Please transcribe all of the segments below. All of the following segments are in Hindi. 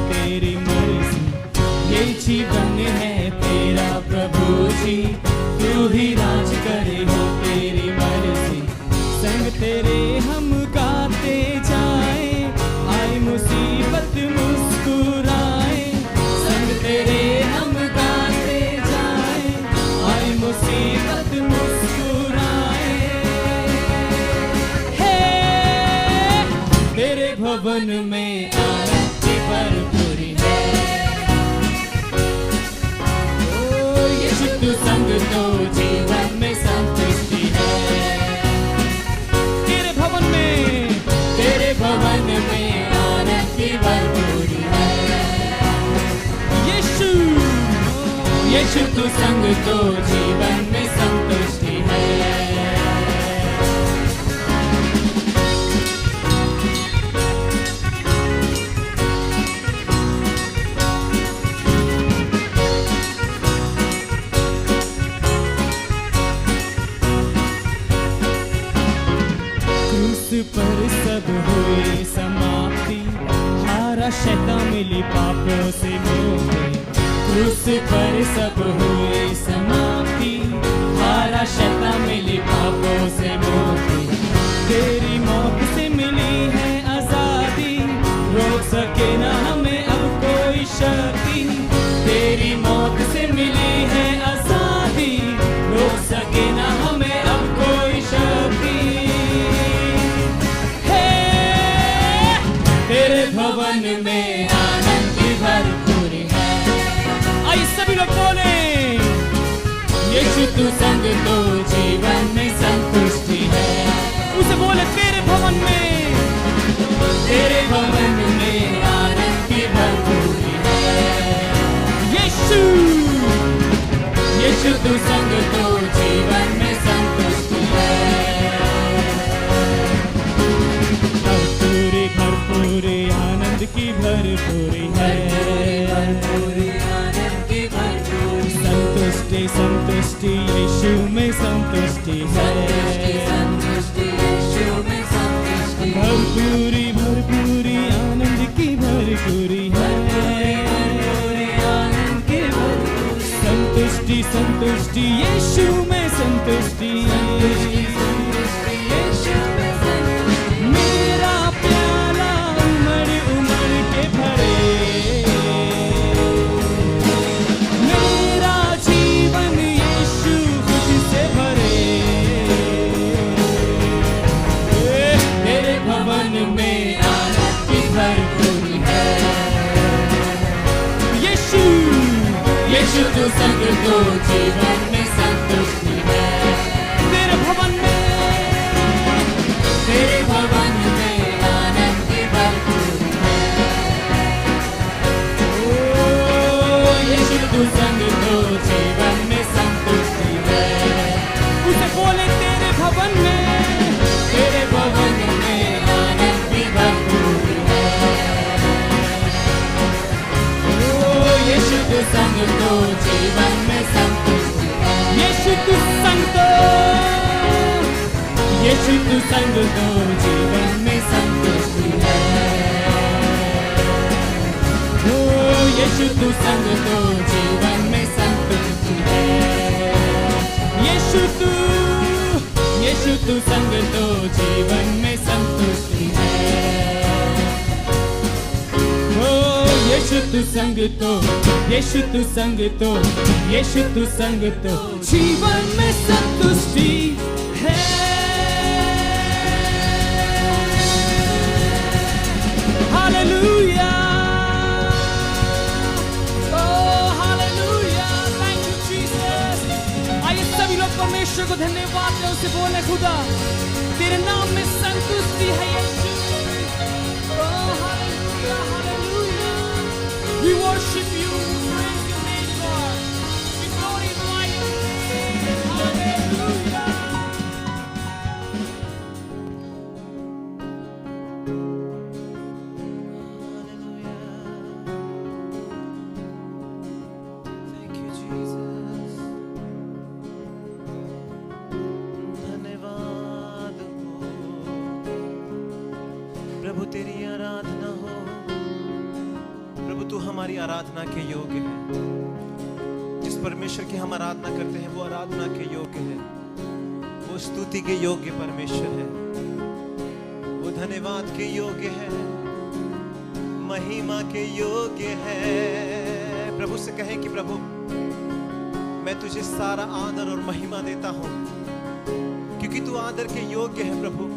तेरी मर्जी, ये जीवन है तेरा प्रभु जी। तू ही राज करे हो तेरी मर्जी, संग तेरे हम गाते जाए, आए मुसीबत मुस्कुराए। संग तेरे हम गाते जाए, आए मुसीबत मुस्कुराए। हे तेरे भवन में आनंद की भरपूरी है। ओ यीशु तू संग तो जीवन में संतुष्टि है। तेरे भवन में आनंद की भरपूरी है। यीशु यीशु तू संग तो जीवन में संतुष्टि है। पर सब हुई समाप्ति, हारा शैतान मिली पापों से मुक्ति। क्रूस पर सब हुई समाप्ति, हारा शैतान मिली पापों से मुक्ति। तेरी मौत से मिली है आजादी, रोक सके ना हमें अब कोई शक्ति। तेरी मौत से मिली है आजादी, रोक सके ना हमें अब कोई शक्ति। तेरे भवन में आनंद की भरपूरी है। आइए सभी लोग बोले, यीशु तू संग तो जीवन में संतुष्टि है। उसे बोले तेरे भवन में आनंद की भरपूरी है। यीशु यीशु तू संग तो जीवन में संतुष्टि है। भरपूरी आनंद की भरपूरी है। संतुष्टि संतुष्टि यीशु में संतुष्टि है। भरपूरी भरपूरी आनंद की भरपूरी है। संतुष्टि संतुष्टि यीशु में संतुष्टि। यीशु तू संग तो जीवन में संतुष्टि है। तेरे भवन में आनंद की भरपूरी है। ओ यीशु तू संग तो जीवन में संतुष्टि है। उसे बोले तेरे भवन में आनंद की भरपूरी है। ओ यीशु तू संग तो जीवन में संतुष्टि है। यीशु तू संग तो जीवन में संतुष्टि है। ओ यीशु तू संग तो जीवन में संतुष्टि है। यीशु तू संग तो जीवन में संतुष्टि है। यीशु तू संग तो जीवन में संतुष्टि है। Hallelujah, oh hallelujah, thank you Jesus. आइए सभी लोग परमेश्वर को धन्यवाद दें, उसे बोले खुदा तेरे नाम में संतुष्टि है यीशु। Oh hallelujah, hallelujah. We worship you, we praise your name, God. We glorify you. Hallelujah. Thank you, Jesus. धन्यवाद हो प्रभु, तेरी आराधना हो प्रभु, तू हमारी आराधना के योग्य है। जिस परमेश्वर की हम आराधना करते हैं वो आराधना के योग्य है, वो स्तुति के योग्य परमेश्वर है, वो धन्यवाद के योग्य है, महिमा के योग्य है। प्रभु से कहें कि प्रभु मैं तुझे सारा आदर और महिमा देता हूं, क्योंकि तू आदर के योग्य है। प्रभु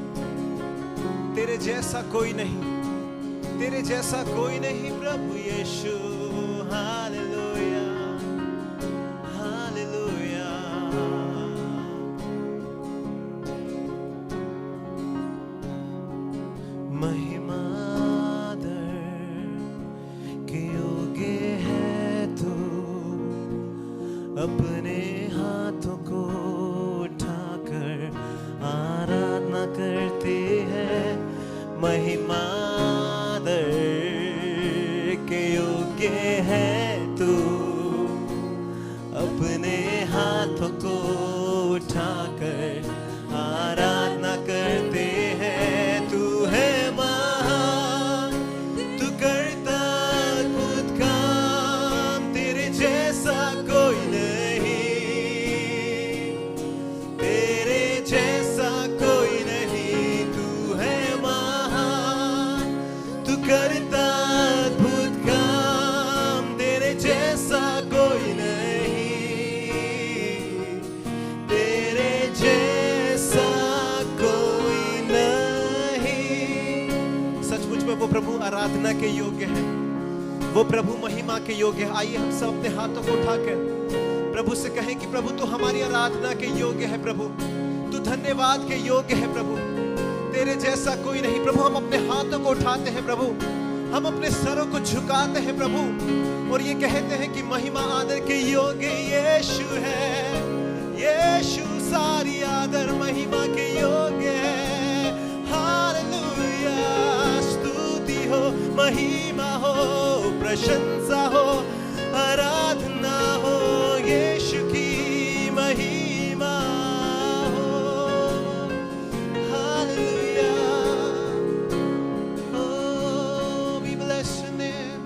तेरे जैसा कोई नहीं, तेरे जैसा कोई नहीं प्रभु यीशु। Hallelujah hallelujah. महिमा के योग्य है तू, अपने हाथों को उठाकर आराधना करते हैं। महिमा के योग्य है तू, अपने हाथों को उठाकर आराधना करते हैं। तू है महान, तू करता अद्भुत काम, तेरे जैसा कोई नहीं, तेरे जैसा कोई नहीं। तू है महान, तू करता अद्भुत काम, तेरे जैसा कोई नहीं, तेरे जैसा कोई नहीं। सचमुच में वो प्रभु आराधना के योग्य है, वो प्रभु महिमा के योग्य है। आइए हम सब अपने हाथों को उठाकर प्रभु से कहें कि प्रभु तू हमारी आराधना के योग्य है, प्रभु तू धन्यवाद के योग्य है, प्रभु तेरे जैसा कोई नहीं। प्रभु हम अपने हाथों को उठाते हैं, प्रभु हम अपने सरों को झुकाते हैं प्रभु, और ये कहते हैं कि महिमा आदर के योग्य यीशु है। यीशु सारी आदर महिमा के योग्य है। हालेलुया। स्तुति हो, महिमा हो, प्रशंसा हो, आराधना हो, यीशु की महिमा हो। Hallelujah. Oh, we bless your name.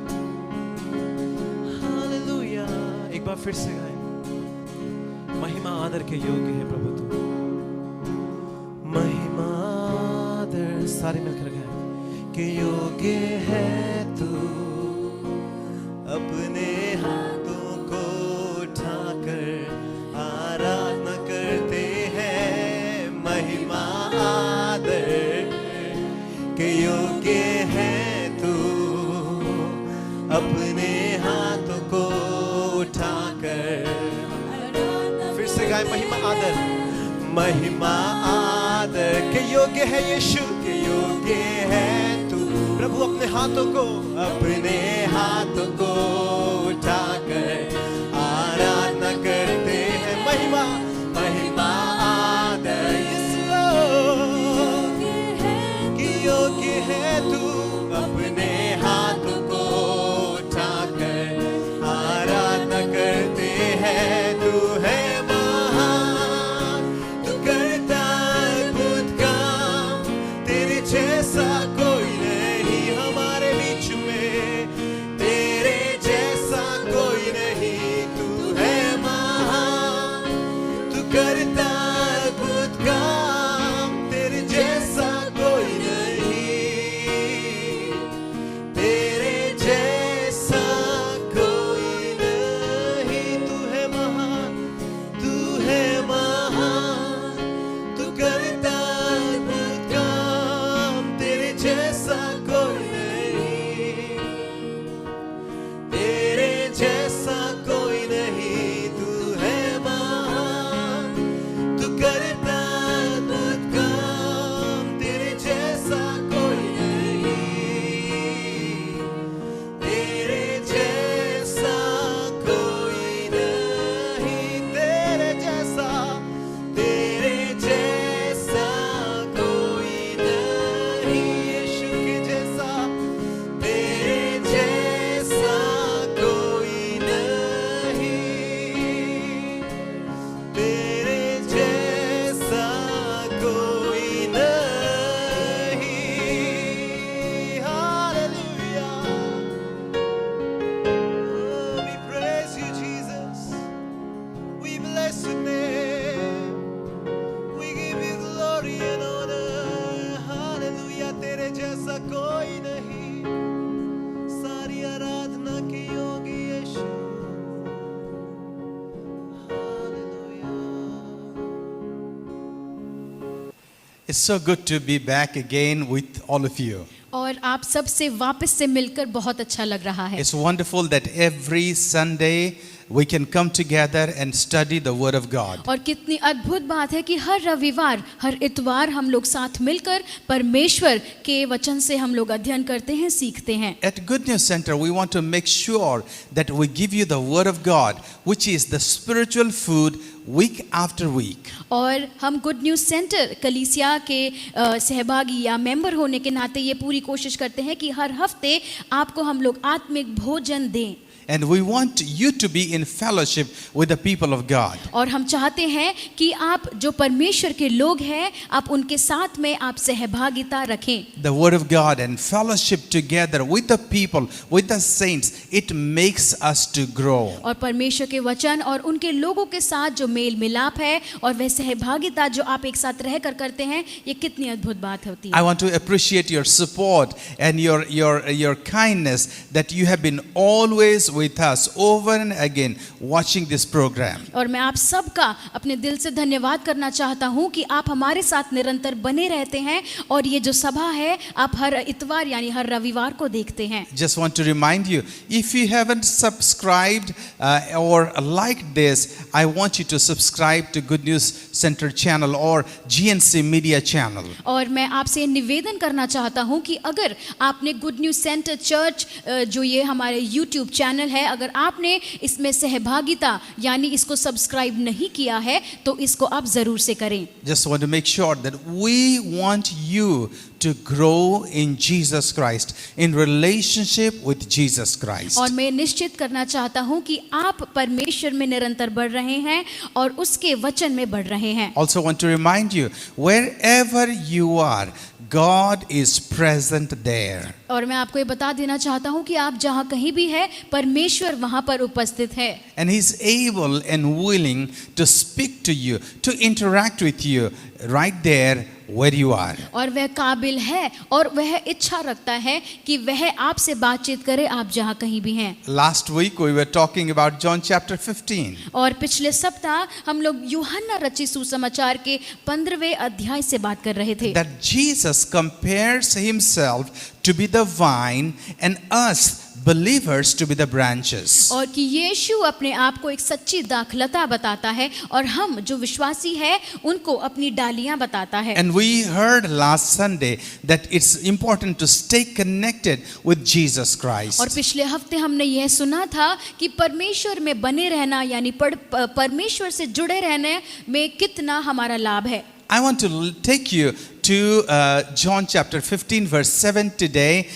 Hallelujah. एक बार फिर से गाएं। महिमा आदर के योग्य है प्रभु तू। महिमा आदर सारे मिलकर गाएं कि योग्य है तू, अपने हाथों को उठाकर आराधना करते हैं। महिमा आदर के योग्य है तू, अपने हाथों को उठाकर। फिर से गाएं महिमा आदर। महिमा आदर के योग्य है यीशु, के योग्य है तू। प्रभु अपने हाथों को, अपने हाथों को उठाकर आराधना करते हैं। महिमा महिमा आदर यीशु के योग्य है तू, अपने हाथों को उठाकर आराधना करते हैं। तू है महान, तू करता अद्भुत काम, तेरे जैसा कोई नहीं हमारे बीच में, तेरे जैसा It's so good to be back again with all of you. और आप सब से वापस से मिलकर बहुत अच्छा लग रहा है। It's wonderful that every Sunday we can come together and study the Word of God. और कितनी अद्भुत बात है कि हर रविवार, हर इतवार हम लोग साथ मिलकर परमेश्वर के वचन से हम लोग अध्ययन करते हैं, सीखते हैं। At Good News Center, we want to make sure that we give you the Word of God, which is the spiritual food week after week. और हम गुड न्यूज़ सेंटर कलीसिया के सहभागी या मेंबर होने के नाते ये पूरी कोशिश करते हैं कि हर हफ्ते आपको हम लोग आत्मिक भोजन दें। And we want you to be in fellowship with the people of God. और हम चाहते हैं कि आप जो परमेश्वर के लोग हैं, आप उनके साथ में आप सहभागिता रखें। The Word of God and fellowship together with the people, with the saints, it makes us to grow. और परमेश्वर के वचन और उनके लोगों के साथ जो मेल मिलाप है और वह सहभागिता जो आप एक साथ रहकर करते हैं, ये कितनी अद्भुत बात होती है। I want to appreciate your support and your kindness that you have been always with us over and again watching this program. और मैं आप सबका अपने दिल से धन्यवाद करना चाहता हूँ कि आप हमारे साथ निरंतर बने रहते हैं और ये जो सभा है आप हर इतवार यानी हर रविवार को देखते हैं। Just want to remind you, if you haven't subscribed or liked this, I want you to subscribe to Good News Center channel or GNC Media channel. और मैं आपसे निवेदन करना चाहता हूँ कि अगर आपने गुड न्यूज़ सेंटर चर्च जो ये हमारे YouTube चैनल है, अगर आपने इसमें सहभागिता यानी इसको सब्सक्राइब नहीं किया है तो इसको आप जरूर से करें। Just want to make sure that we want you to grow in Jesus Christ, in relationship with Jesus Christ. और मैं निश्चित करना चाहता हूँ कि आप परमेश्वर में निरंतर बढ़ रहे हैं और उसके वचन में बढ़ रहे हैं। Also want to remind you, wherever you are, God is present there. और मैं आपको ये बता देना चाहता हूँ कि आप जहाँ कहीं भी हैं, परमेश्वर वहाँ पर उपस्थित है। And He's able and willing to speak to you, to interact with you right there where you are. और वह काबिल है और वह इच्छा रखता है कि वह आपसे बातचीत करे आप जहाँ कहीं भी हैं। Last week we were talking about John chapter 15. और पिछले सप्ताह हम लोग यूहन्ना रचित सुसमाचार के 15वें अध्याय से बात कर रहे थे। That Jesus compares Himself to be the vine and us believers to be the branches. और कि यीशु अपने आप को एक सच्ची दाखलता बताता है और हम जो विश्वासी हैं उनको अपनी डालियां बताता है। And we heard last Sunday that it's important to stay connected with Jesus Christ. और पिछले हफ्ते हमने यह सुना था कि परमेश्वर में बने रहना यानी परमेश्वर से जुड़े रहने में कितना हमारा लाभ है। I want to take you to John chapter 15 verse 7 today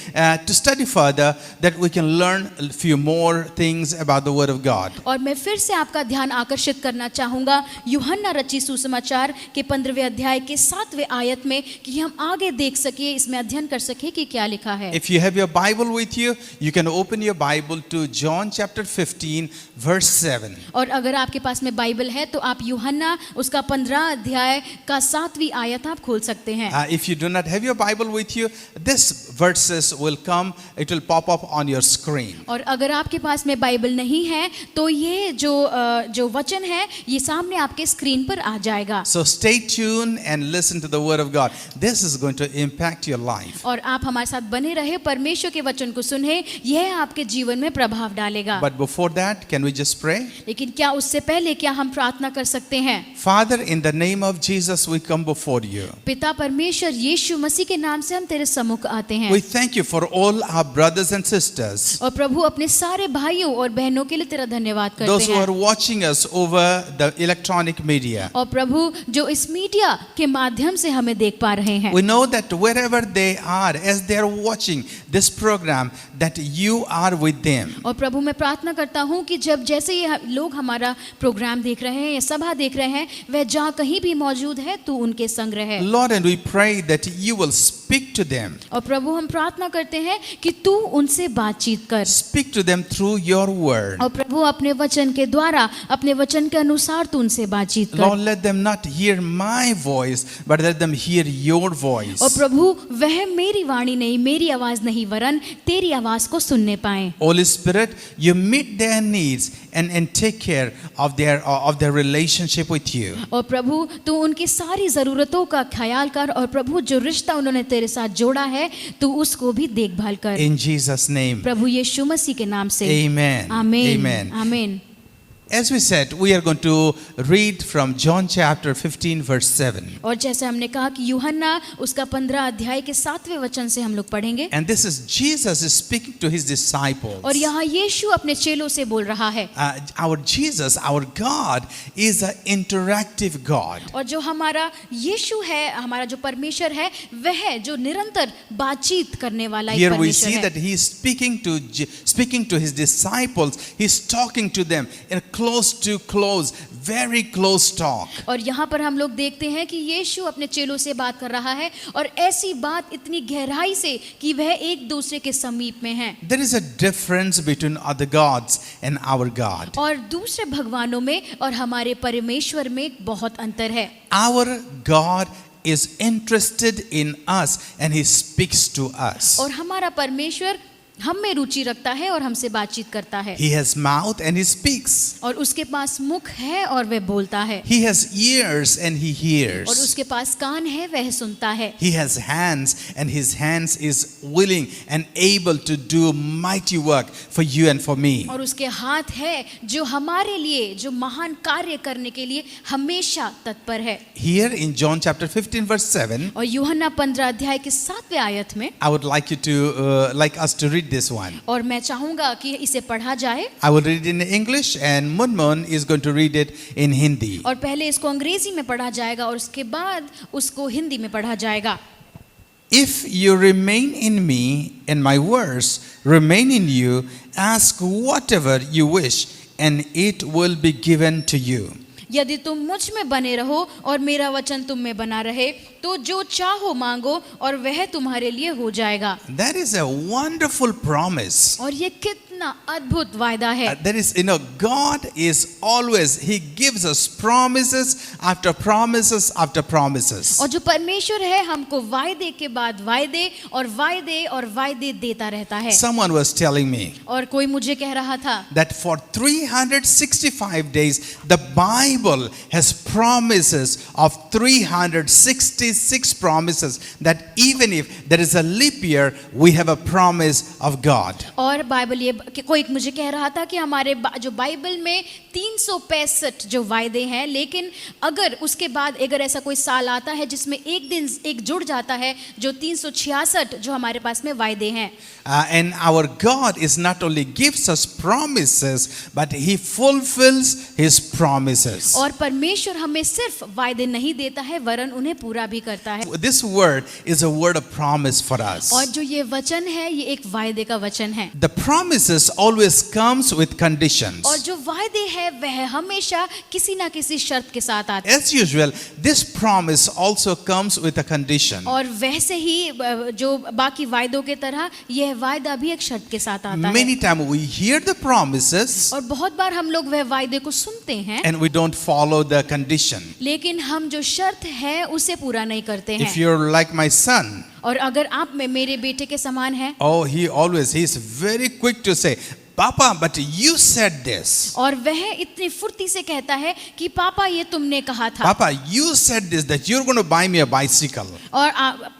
to study further, that we can learn a few more things about the Word of God. और मैं फिर से आपका ध्यान आकर्षित करना चाहूँगा यूहन्ना रचित सुसमाचार के 15वें अध्याय के 7वें आयत में कि हम आगे देख सके, इसमें अध्ययन कर सके कि क्या लिखा है। If you have your Bible with you, you can open your Bible to John chapter 15 verse 7. और अगर आपके पास में बाइबल है तो आप यूहन्ना उसका 15 अध्याय का 7वीं आयत आप खोल सकते हैं। If you do not have your Bible with you, this verses will come, it will pop up on your screen. और अगर आपके पास में बाइबल नहीं है तो ये जो वचन है ये सामने आपके स्क्रीन पर आ जाएगा। So stay tuned and listen to the Word of God. This is going to impact your life. और आप हमारे साथ बने रहे, परमेश्वर के वचन को सुने, यह आपके जीवन में प्रभाव डालेगा। But before that, can we just pray? लेकिन क्या उससे पहले क्या हम प्रार्थना कर सकते हैं? Father, in the name of Jesus, we come before you. पिता परमेश्वर यीशु मसीह के नाम से हम तेरे सम्मुख आते हैं। We thank you for all our brothers and sisters, और प्रभु अपने सारे भाइयों और बहनों के लिए तेरा धन्यवाद those करते who are हैं। watching us over the electronic media. और प्रभु जो इस मीडिया के माध्यम से हमें देख पा रहे हैं। We know that wherever they are, as they are watching this program, that you are with them. और प्रभु मैं प्रार्थना करता हूँ कि जब जैसे ये लोग हमारा प्रोग्राम देख रहे हैं या सभा देख रहे हैं, वह जहाँ कहीं भी मौजूद है तू उनके संग रहे। Lord, and we pray that you will speak speak to them. और प्रभु हम प्रार्थना करते हैं कि तू उनसे बातचीत कर Speak to them through your word. और प्रभु अपने वचन के द्वारा अपने वचन के अनुसार तू उनसे बातचीत Lord, कर let them not hear my voice, but let them hear your voice. और प्रभु वह मेरी वाणी नहीं, मेरी आवाज नहीं, वरन तेरी आवाज को सुनने पाए। Holy Spirit, you meet their needs and take care of their relationship with you. और प्रभु तू उनकी सारी जरूरतों का ख्याल कर और प्रभु जो रिश्ता उन्होंने तेरे साथ जोड़ा है तू उसको भी देखभाल कर In Jesus' name. प्रभु यीशु मसीह के नाम से Amen. आमीन Amen. आमीन। As we said, we are going to read from John chapter 15 verse 7. और जैसे हमने कहा कि यूहन्ना उसका 15 अध्याय के 7वें वचन से हम लोग पढ़ेंगे And this is Jesus is speaking to his disciples. और यहाँ यीशु अपने चेलों से बोल रहा है। Our Jesus, our God is an interactive God. और जो हमारा यीशु है, हमारा जो परमेश्वर है, वह जो निरंतर बातचीत करने वाला एक Here we परमेश्वर see है। that he is speaking to his disciples. He's talking to them in close to close, very close talk. और यहाँ पर हम लोग देखते हैं कि यीशु अपने चेलों से बात कर रहा है और ऐसी बात इतनी गहराई से कि वह एक दूसरे के समीप में हैं। There is a difference between other gods and our God. और दूसरे भगवानों में और हमारे परमेश्वर में बहुत अंतर है। Our God is interested in us and he speaks to us. और हमारा परमेश्वर हम में रुचि रखता है और हमसे बातचीत करता है। He has mouth and he speaks. और उसके पास मुख है और वह बोलता है। He has ears and he और hears. उसके पास कान है, वह सुनता है। He has hands and his hands is willing and able to do mighty work for you and for me. और उसके हाथ है जो हमारे लिए, जो महान कार्य करने के लिए हमेशा तत्पर है। Here in John chapter 15 verse 7, और यूहन्ना 15 अध्याय के 7वें आयत में I would like you to like us to read this one. और मैं चाहूंगा कि इसे पढ़ा जाए। I will read it in English and Munmun is going to read it in Hindi. और पहले इसको अंग्रेजी में पढ़ा जाएगा और उसके बाद उसको हिंदी में पढ़ा जाएगा। If you remain in me and my words remain in you, ask whatever you wish and it will be given to you. यदि तुम मुझ में बने रहो और मेरा वचन तुम में बना रहे तो जो चाहो मांगो और वह तुम्हारे लिए हो जाएगा। That is a wonderful promise. और ये कितना अद्भुत वायदा है। That is, God is always, he gives us promises after promises after promises. और जो परमेश्वर है हमको वायदे के बाद वायदे और वायदे और वायदे देता रहता है। Someone was telling me और कोई मुझे कह रहा था that for 365 days, the Bible has promises of 366 promises, that even if there is a leap year, we have a promise of God. और बाइबल ये कोई मुझे कह रहा था कि हमारे जो बाइबल में 365 जो वायदे हैं, लेकिन अगर उसके बाद अगर ऐसा कोई साल आता है जिसमें एक दिन एक जुड़ जाता है, जो 366 जो हमारे पास में वायदे हैं। And our God is not only gives us promises, but he fulfills his promises. और परमेश्वर हमें सिर्फ वायदे नहीं देता है वरन उन्हें पूरा भी करता है। This word is a word of promise for us. और जो ये वचन है ये एक वायदे का वचन है। The promises always comes with conditions. और जो वायदे है वह हमेशा किसी ना किसी शर्त के साथ आते हैं। As usual, this promise also comes with a condition. और वैसे ही जो बाकी वायदों के तरह यह वायदा भी एक शर्त के साथ आता है। Many times we hear the promises और बहुत बार हम लोग वह वायदे को सुनते हैं and we don't follow the condition. लेकिन हम जो शर्त है उसे पूरा नहीं करते If हैं। you're like my son, और अगर आप में मेरे बेटे के समान हैं oh, he's very quick to say, Papa, but you said this. और वह इतनी फुर्ती से कहता है कि पापा ये तुमने कहा था। Papa, you said this, that you're going to buy me a bicycle. और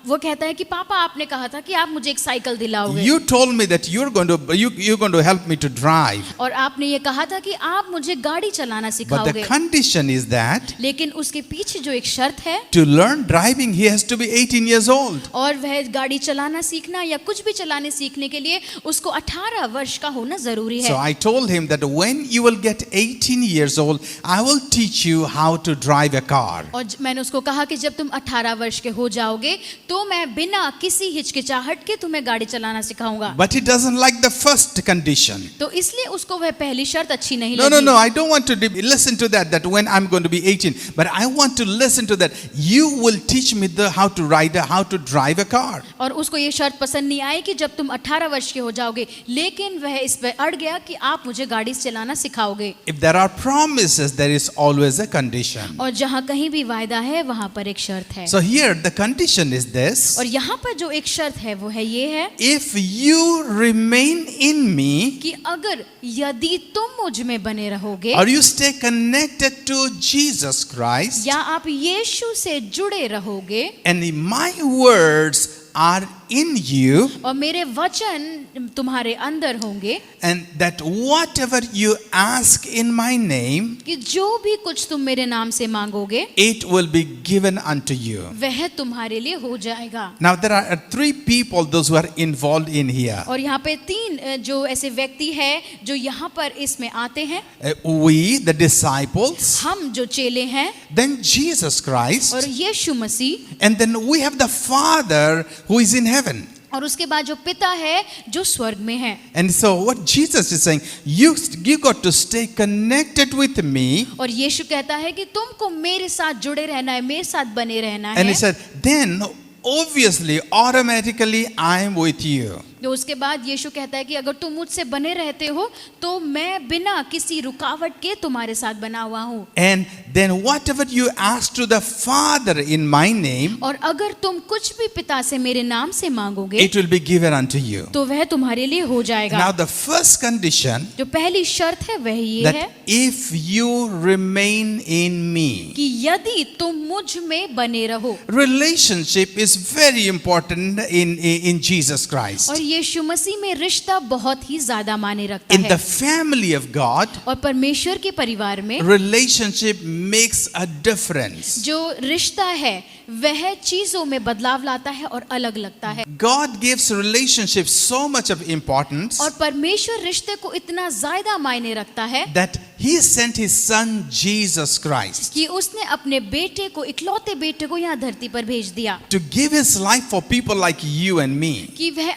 वो कहता है कि पापा आपने कहा था कि आप मुझे एक cycle दिलाओगे। You told me that you're going to help me to drive. और आपने ये कहा था कि आप मुझे गाड़ी चलाना But the सिखाओगे। condition is that लेकिन उसके पीछे जो एक शर्त है, to learn driving, he has to be 18 years old. और वह गाड़ी चलाना सीखना या कुछ भी चलाने सीखने के लिए उसको 18 वर्ष का होना जरूरी So है। I told him that when you will get 18 years old, I will teach you how to drive a car. और मैंने उसको कहा कि जब तुम 18 वर्ष के हो जाओगे तो मैं बिना किसी हिचकिचाहट के तुम्हें गाड़ी चलाना सिखाऊंगा। But he doesn't like the first condition. तो इसलिए उसको वह पहली शर्त अच्छी नहीं No, लगी। I don't want to listen to that when I'm going to be 18. But I want to listen to that. You will teach me how to drive a car. और उसको ये शर्त पसंद नहीं आई कि जब तुम 18 वर्ष के हो जाओगे, लेकिन वह इस पे अड़ गया कि आप मुझे गाड़ी चलाना सिखाओगे। If there are promises, there is always a condition. और जहाँ कहीं भी वायदा है वहाँ पर एक शर्त है। So here the condition is this. और यहाँ पर जो एक शर्त है वो है ये है If you remain in me, कि अगर यदि तुम मुझ में बने रहोगे or you stay connected to Jesus Christ, या आप यीशु से जुड़े रहोगे and my words are in you, और मेरे वचन तुम्हारे अंदर होंगे, and that whatever you ask in my name, कि जो भी कुछ तुम मेरे नाम से मांगोगे it will be given unto you. वह तुम्हारे लिए हो जाएगा। Now there are three people, those who are involved in here. और यहाँ पे तीन जो ऐसे व्यक्ति हैं जो यहाँ पर इसमें आते हैं, We, the disciples, हम जो चेले हैं then Jesus Christ, और यीशु मसीह, and then we have the Father who is in heaven. और उसके बाद जो पिता है जो स्वर्ग में है। And so what Jesus is saying, you got to stay connected with me. और यीशु कहता है कि तुमको मेरे साथ जुड़े रहना है, मेरे साथ बने रहना And है। he said, then obviously, automatically I am with you. तो उसके बाद यीशु कहता है कि अगर तुम मुझसे बने रहते हो तो मैं बिना किसी रुकावट के तुम्हारे साथ बना हुआ हूँ। And then whatever you ask to the Father in my name, और अगर तुम कुछ भी पिता से मेरे नाम से मांगोगे it will be given unto you. तो वह तुम्हारे लिए हो जाएगा। Now the first condition, जो पहली शर्त है वह ये है that if you remain in me. कि यदि तुम मुझ में बने रहो। Relationship is very important in Jesus Christ. और यीशु मसीह में रिश्ता बहुत ही ज्यादा मायने रखता In है। the family of God, और परमेश्वर के परिवार में relationship makes a difference. जो रिश्ता है वह चीजों में बदलाव लाता है और अलग लगता है। God gives relationships so much of importance और परमेश्वर रिश्ते को इतना ज्यादा मायने रखता है that He sent His Son Jesus Christ कि उसने अपने बेटे को, इकलौते बेटे को यहाँ धरती पर भेज दिया to give His life for people like you and me, कि वह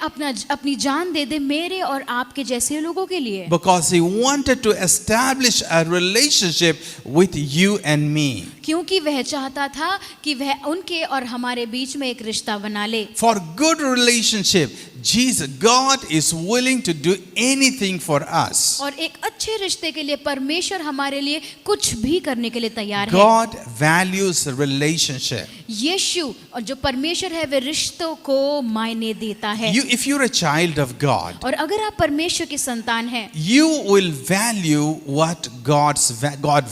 अपनी जान दे दे मेरे और आपके जैसे लोगों के लिए, because He wanted to establish a relationship with you and me. क्योंकि वह चाहता था कि वह उनके और हमारे बीच में एक रिश्ता बना ले। For good relationship, God is willing to do anything for us. और एक अच्छे रिश्ते के लिए परमेश्वर हमारे लिए कुछ भी करने के लिए तैयार है। God values relationship. यीशु और जो परमेश्वर है वह रिश्तों को मायने देता है। If you're a child of God, और अगर आप परमेश्वर की संतान हैं, you will value what God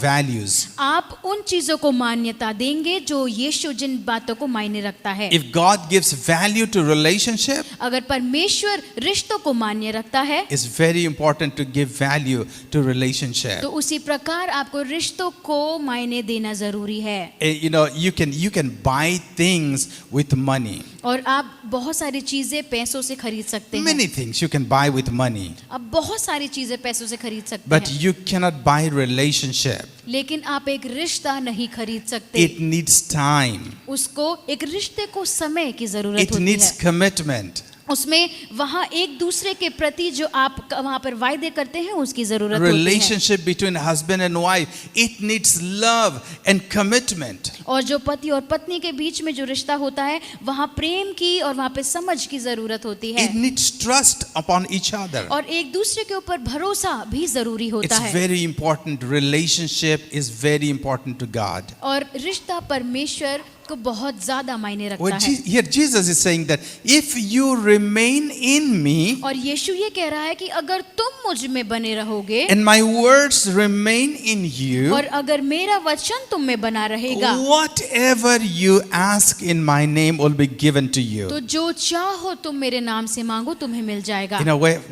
values. आप उन चीजों को मान्यता देंगे जो यीशु जिन बातों को मायने रखता है। If God gives value to relationship, अगर परमेश्वर रिश्तों को मान्य रखता है, it's very important to give value to relationship. तो उसी प्रकार आपको रिश्तों को मायने देना जरूरी है। You can buy things with money. और आप बहुत सारी चीजें पैसों से खरीद सकते हैं। Many things you can buy with money, आप बहुत सारी चीजें पैसों से खरीद सकते but हैं, you cannot buy relationship. लेकिन आप एक रिश्ता नहीं खरीद सकते। It needs time. उसको, एक रिश्ते को समय की जरूरत It होती needs है। commitment. उसमें वहाँ एक दूसरे के प्रति जो आप वहाँ पर वायदे करते हैं उसकी जरूरत होती है। Relationship between husband and wife, it needs love and commitment. और जो पति और पत्नी के बीच में जो रिश्ता होता है वहाँ प्रेम की और वहाँ पे समझ की जरूरत होती है। It needs trust upon each other. और एक दूसरे के ऊपर भरोसा भी जरूरी होता It's है। very important. Relationship is very important to God. और रिश्ता परमेश्वर को बहुत ज्यादा मायने रखता Well, है। here Jesus is saying that if you remain in me और यीशु ये कह रहा है कि अगर तुम मुझ में बने रहोगे and my words remain in you, और अगर मेरा वचन तुम में बना रहेगा, whatever you ask in my name will be given to you. तो जो चाहो तुम मेरे नाम से मांगो तुम्हें मिल जाएगा।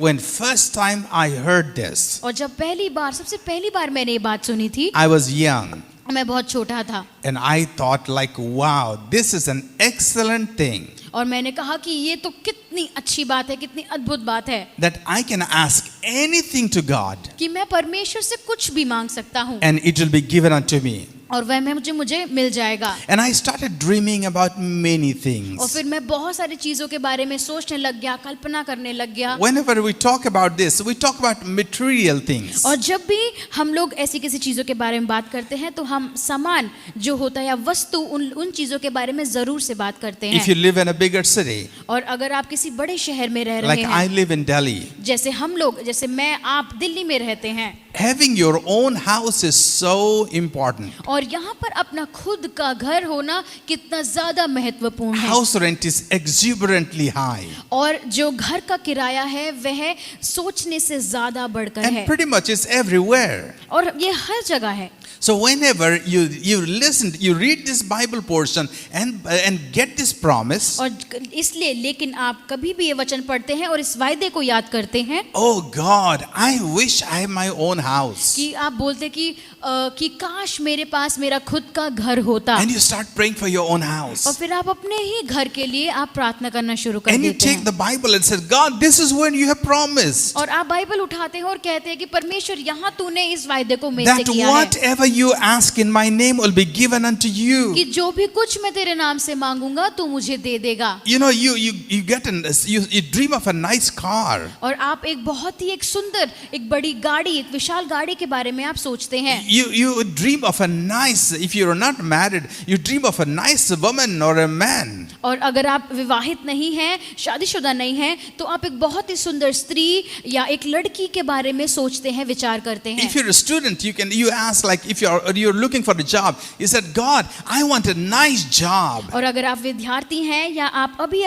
When first time I heard this, और जब सबसे पहली बार मैंने ये बात सुनी थी, I was young. मैं बहुत छोटा था And I thought like, wow, this is an excellent thing और मैंने कहा कि ये तो कितनी अच्छी बात है, कितनी अद्भुत बात है that I can ask anything to God, कि मैं परमेश्वर से कुछ भी मांग सकता हूँ and it will be given unto me. और वह मुझे मिल जाएगा। And I started dreaming about many और things. फिर मैं बहुत सारी चीजों के बारे में सोचने लग गया, कल्पना करने लग गया। Whenever we talk about this, we talk about material things. और जब भी हम लोग ऐसी किसी चीजों के बारे में बात करते हैं तो हम सामान जो होता है या वस्तु उन चीजों के बारे में जरूर से बात करते If you हैं। live in a bigger city, और अगर आप किसी बड़े शहर में रह रहे like I हैं, live in Delhi, जैसे मैं आप दिल्ली में रहते हैं, having your own house is so important. और यहाँ पर अपना खुद का घर होना कितना ज्यादा महत्वपूर्ण है। House rent is exuberantly high. और जो घर का किराया है वह सोचने से ज्यादा बढ़कर And है pretty much it's everywhere. और ये हर जगह है। So whenever you listen, you read this Bible portion and get this promise, और इसलिए लेकिन आप कभी भी ये वचन पढ़ते हैं और इस वायदे को याद करते हैं oh God, I wish I have my own house. कि आप बोलते कि काश मेरे पास मेरा खुद का घर होता। And you start praying for your own और house. फिर आप अपने ही घर के लिए आप प्रार्थना करना शुरू कर And you देते take हैं the Bible and say, God, this is when you have promised और आप बाइबल उठाते हैं और कहते हैं कि परमेश्वर यहाँ तूने इस वायदे को मेरे से that किया है whatever you ask in my name will be given unto you. कि जो भी कुछ मैं तेरे नाम से मांगूंगा तू मुझे दे देगा। You know, you get you dream of a nice car. और आप एक बहुत ही एक सुंदर एक बड़ी गाड़ी एक विशाल गाड़ी के बारे में आप सोचते हैं। You dream of a nice, if you're not married, you dream of a nice woman or a man. और अगर आप विवाहित नहीं हैं, शादीशुदा नहीं हैं, तो आप एक बहुत ही सुंदर स्त्री या एक लड़की के बारे में सोचते हैं, विचार करते हैं। If you're a student, you ask, like, if you're looking for a job, you said, God, I want a nice job. और अगर आप विद्यार्थी हैं या आप अभी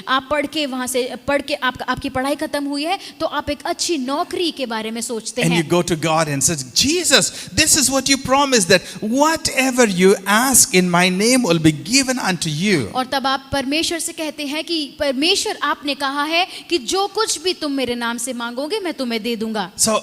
आप पढ़ के आपकी पढ़ाई खत्म हुई है तो आप एक अच्छी नौकरी के बारे में सोचते And you हैं। go to God and says, Jesus, this is what you promised, that whatever you ask in my name will be given unto you. और तब आप परमेश्वर से कहते हैं कि परमेश्वर आपने कहा है कि जो कुछ भी तुम मेरे नाम से मांगोगे मैं तुम्हें दे दूंगा। So,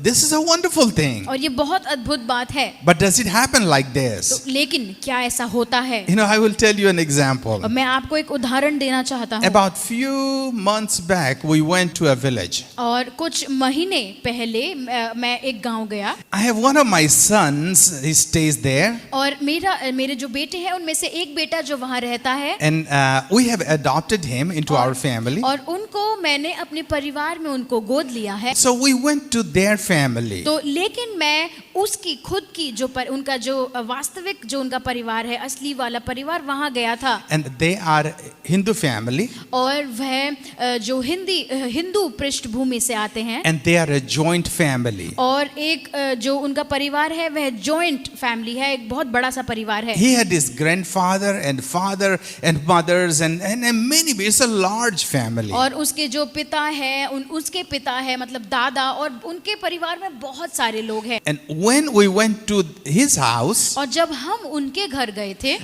this is a wonderful thing. और ये बहुत अद्भुत बात है। But does it happen like this? तो लेकिन क्या ऐसा होता है? I will tell you an example. और मैं आपको एक उदाहरण देना चाहता हूँ। About few months back, we went to a village. और कुछ महीने पहले मैं एक गांव गया। I have one of my sons, he stays there. और मेरे जो बेटे हैं उनमें से एक बेटा जो वहाँ रहता है। And we have adopted him into our family. और उनको मैंने अपने परिवार में उनको गोद लिया है। So we went to their family. तो लेकिन मैं उसकी खुद की उनका जो वास्तविक जो उनका परिवार है, असली वाला परिवार वहाँ गया था। And they are Hindu family. और वह जो हिंदू पृष्ठभूमि से आते हैं। And they are a joint family. और एक जो उनका परिवार है वह जॉइंट फैमिली है, एक बहुत बड़ा सा परिवार है। He had his grandfather and father and mothers and many, it's a large family. और उसके जो पिता है उसके पिता है मतलब दादा, और उनके परिवार में बहुत सारे लोग हैं। And when we went to his house, और जब हम उनके घर गए थे,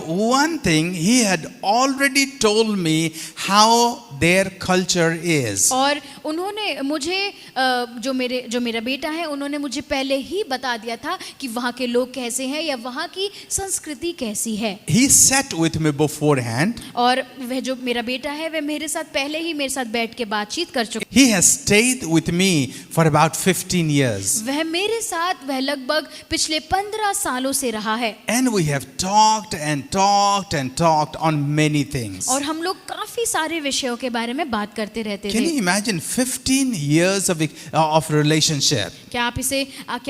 one thing he had already told me how their culture is. और उन्होंने मुझे जो मेरा बेटा है उन्होंने मुझे पहले ही बता दिया था कि वहाँ के लोग कैसे हैं या वहाँ की संस्कृति कैसी है। He sat with me beforehand. और वह जो मेरा बेटा है वह मेरे साथ पहले ही मेरे साथ बैठ के बातचीत कर चुका। He has stayed with me for about 15 years. वह मेरे साथ लगभग पिछले 15 सालों से रहा है। And we have talked and talked and talked on many things. और हम लोग काफी सारे विषयों के बारे में बात करते रहते Can थे। you imagine 15 years of relationship? क्या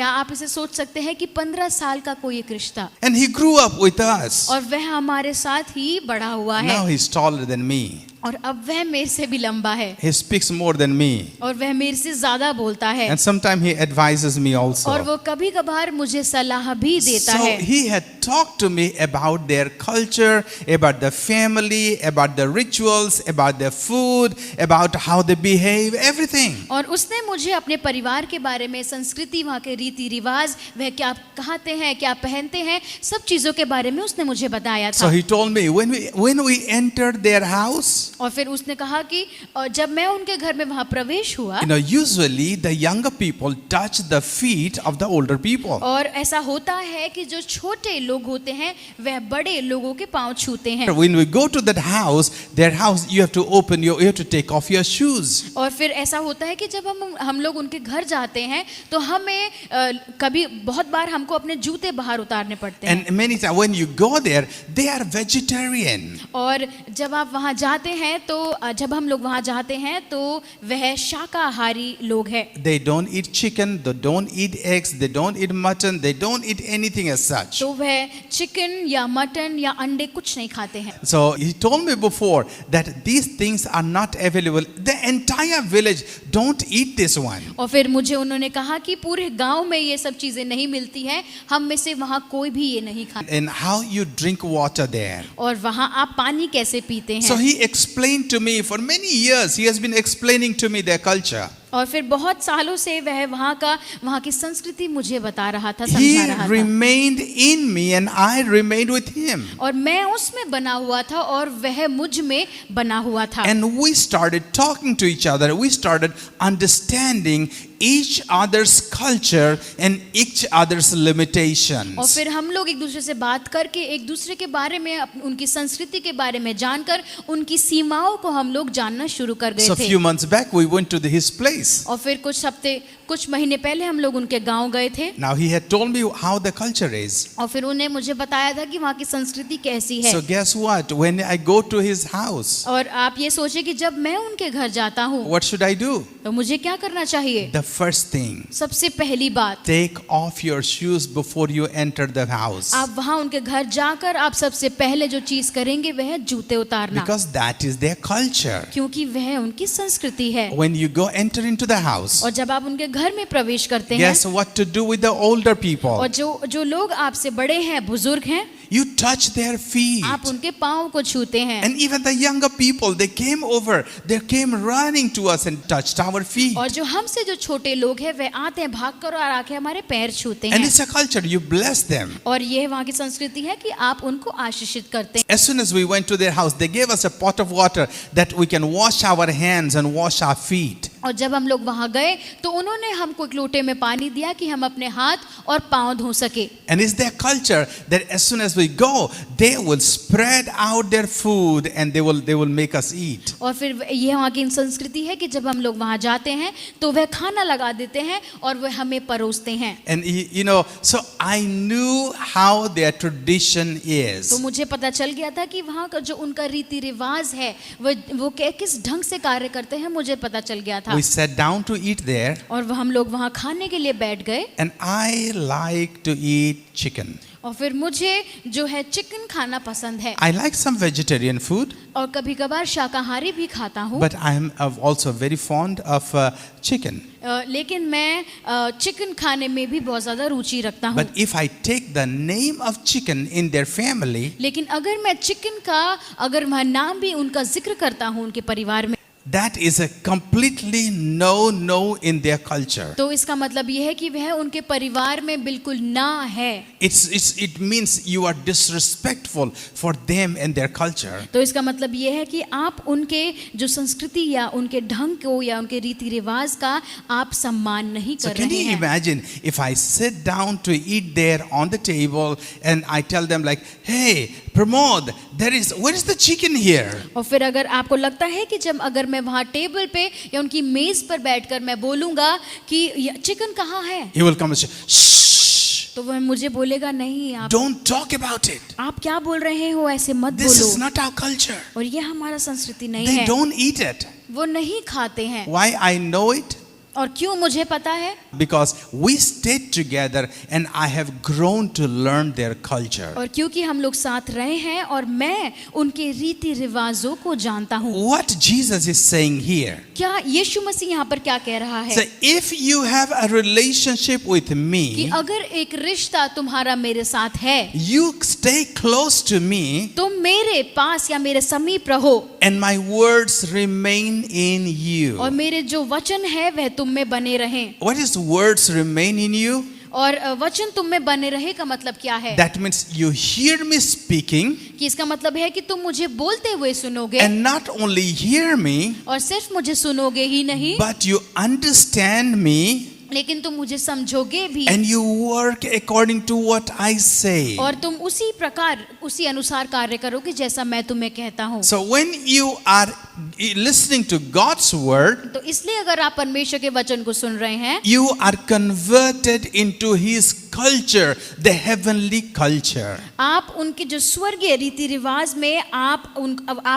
आप इसे सोच सकते हैं कि 15 साल का कोई एक रिश्ता। And he grew up with us. और वह हमारे साथ ही बड़ा हुआ है। Now he's taller than me. और अब वह मेरे से भी लंबा है। He speaks more than me. और वह मेरे से ज्यादा बोलता है। And sometimes he advises me also. और वो कभी कभार मुझे सलाह भी देता So है। he had talked to me about their culture, about the family, about the rituals, about their food, about how they behave, everything. और उसने मुझे अपने परिवार के बारे में, संस्कृति, वहाँ के रीति रिवाज, वह क्या कहते हैं, क्या पहनते हैं, सब चीजों के बारे में उसने मुझे बताया था। So he told me when we entered their house, और फिर उसने कहा कि जब मैं उनके घर में वहां प्रवेश हुआ, usually the younger people touch the feet of the older people. और ऐसा होता है कि जो छोटे लोग होते हैं वह बड़े लोगों के पांव छूते हैं। When we go to that house, their house, you have to take off your shoes. और फिर ऐसा होता है कि जब हम लोग उनके घर जाते हैं तो हमें कभी बहुत बार हमको अपने जूते बाहर उतारने पड़ते हैं। And many times when you go there, they are vegetarian. और जब आप वहां जाते हैं तो जब हम लोग वहां जाते हैं तो वह शाकाहारी लोग हैं। They don't eat chicken, they don't eat eggs, they don't eat mutton, they don't eat anything as such. तो वह चिकन या मटन या अंडे कुछ नहीं खाते हैं। So he told me before that these things are not available. The entire village don't eat this one. और फिर मुझे उन्होंने कहा कि पूरे गांव में ये सब चीजें नहीं मिलती हैं, हम में से वहां कोई भी ये नहीं खाता। And how you drink water there. और वहां आप पानी कैसे पीते हैं? So he explained to me for many years. He has been explaining to me their culture. और फिर बहुत सालों से वह वहाँ की संस्कृति मुझे बता रहा था, He समझा रहा था। remained in me and I remained with him. और मैं उसमें बना हुआ था और वह मुझ में बना हुआ था। And we started talking to each other. We started understanding each other's culture and each other's और limitations. फिर हम लोग एक दूसरे से बात करके एक दूसरे के बारे में उनकी संस्कृति के बारे में जानकर उनकी सीमाओं को हम लोग जानना शुरू कर गए So a थे। few months back we went to his place. और फिर कुछ महीने पहले हम लोग उनके गांव गए थे। Now he had told me how the culture is. और फिर उन्हें मुझे बताया था कि वहाँ की संस्कृति कैसी है। So guess what? When I go to his house, और आप ये सोचे कि जब मैं उनके घर जाता हूँ what should I do? तो मुझे क्या करना चाहिए? The first thing, सबसे पहली बात, take off your shoes before you enter the house. आप वहाँ उनके घर जाकर आप सबसे पहले जो चीज करेंगे वह है जूते उतारना, Because that is their culture. क्योंकि वह उनकी संस्कृति है। When you go enter into the house, और जब आप उनके घर में प्रवेश करते हैं, guess what to do with the older people? और जो लोग आपसे बड़े हैं, बुजुर्ग हैं, You touch their feet. आप उनके पाँव को छूते हैं। And even the younger people, they came over, they came running to us and touched our feet. और जो हमसे जो छोटे लोग हैं वह आते हैं भागकर और आके हमारे पैर छूते And हैं। it's a culture, you bless them. और यह वहाँ की संस्कृति है कि आप उनको आशीषित करते हैं। As soon as we went to their house, they gave us a pot of water that we can wash our hands and wash our feet. और जब हम लोग वहाँ गए तो उन्होंने हमको एक लोटे में पानी दिया कि हम अपने हाथ और पाँव धो सके। And it's their culture that as soon as we go, they will spread out their food and they will make us eat. और फिर ये वहाँ की संस्कृति है कि जब हम लोग वहाँ जाते हैं तो वह खाना लगा देते हैं और वह हमें परोसते हैं। And so I knew how their tradition is. तो मुझे पता चल गया था कि वहाँ का जो उनका रीति रिवाज है वो किस ढंग से कार्य करते हैं, मुझे पता चल गया था। We sat down to eat there. और हम लोग वहाँ खाने के लिए बैठ गए। And I like to eat chicken. और फिर मुझे जो है चिकन खाना पसंद है। I like some vegetarian food. और कभी कभार शाकाहारी भी खाता हूँ। But I am also very fond of chicken. लेकिन मैं चिकन खाने में भी बहुत ज़्यादा रुचि रखता हूँ। But if I take the name of chicken in their family, लेकिन अगर मैं चिकन का अगर मैं नाम भी उनका जिक्र करता हूँ उनके परिवार में, that is a completely no in their culture. तो इसका मतलब ये है कि वह उनके परिवार में बिल्कुल ना है। It means you are disrespectful for them and their culture. तो इसका मतलब ये है कि आप उनके जो संस्कृति या उनके ढंग को या उनके रीति रिवाज का आप सम्मान नहीं So कर can रहे you हैं। imagine if I sit down to eat there on the table and I tell them like, hey, Pramod, where is the chicken here? और फिर अगर आपको लगता है कि जब अगर मैं वहाँ टेबल पे या उनकी मेज पर बैठकर मैं बोलूँगा कि चिकन कहाँ है, He will come and say, shh, तो वह मुझे बोलेगा नहीं, आप don't talk about it. आप क्या बोल रहे हो, ऐसे मत This is बोलो। not our culture. और ये हमारा संस्कृति नहीं They है, don't eat it. वो नहीं खाते हैं। Why I know it? और क्यों मुझे पता है? Because we stayed together and I have grown to learn their culture. और क्योंकि हम लोग साथ रहे हैं और मैं उनके रीति रिवाजों को जानता हूँ। What Jesus is saying here? क्या यीशु मसीह यहाँ पर क्या कह रहा है? So if you have a relationship with कि me, अगर एक रिश्ता तुम्हारा मेरे साथ है, you stay close to me तुम मेरे पास या मेरे समीप रहो and my words remain in you. और मेरे जो वचन है वह तुम में बने रहें। What is words remain in you? और वचन तुम में बने रहे का मतलब क्या है? That means you hear me speaking, कि इसका मतलब है कि तुम मुझे बोलते हुए सुनोगे, and not only hear me, और सिर्फ मुझे सुनोगे ही नहीं, but you understand me, लेकिन तुम मुझे समझोगे भी, and you work according to what I say. और तुम उसी प्रकार उसी अनुसार कार्य करोगे जैसा मैं तुम्हें कहता हूँ। So when you are listening to God's word, तो इसलिए अगर आप परमेश्वर के वचन को सुन रहे हैं, you are converted into His culture, the heavenly culture. आप उनके जो स्वर्गीय रीति रिवाज में आप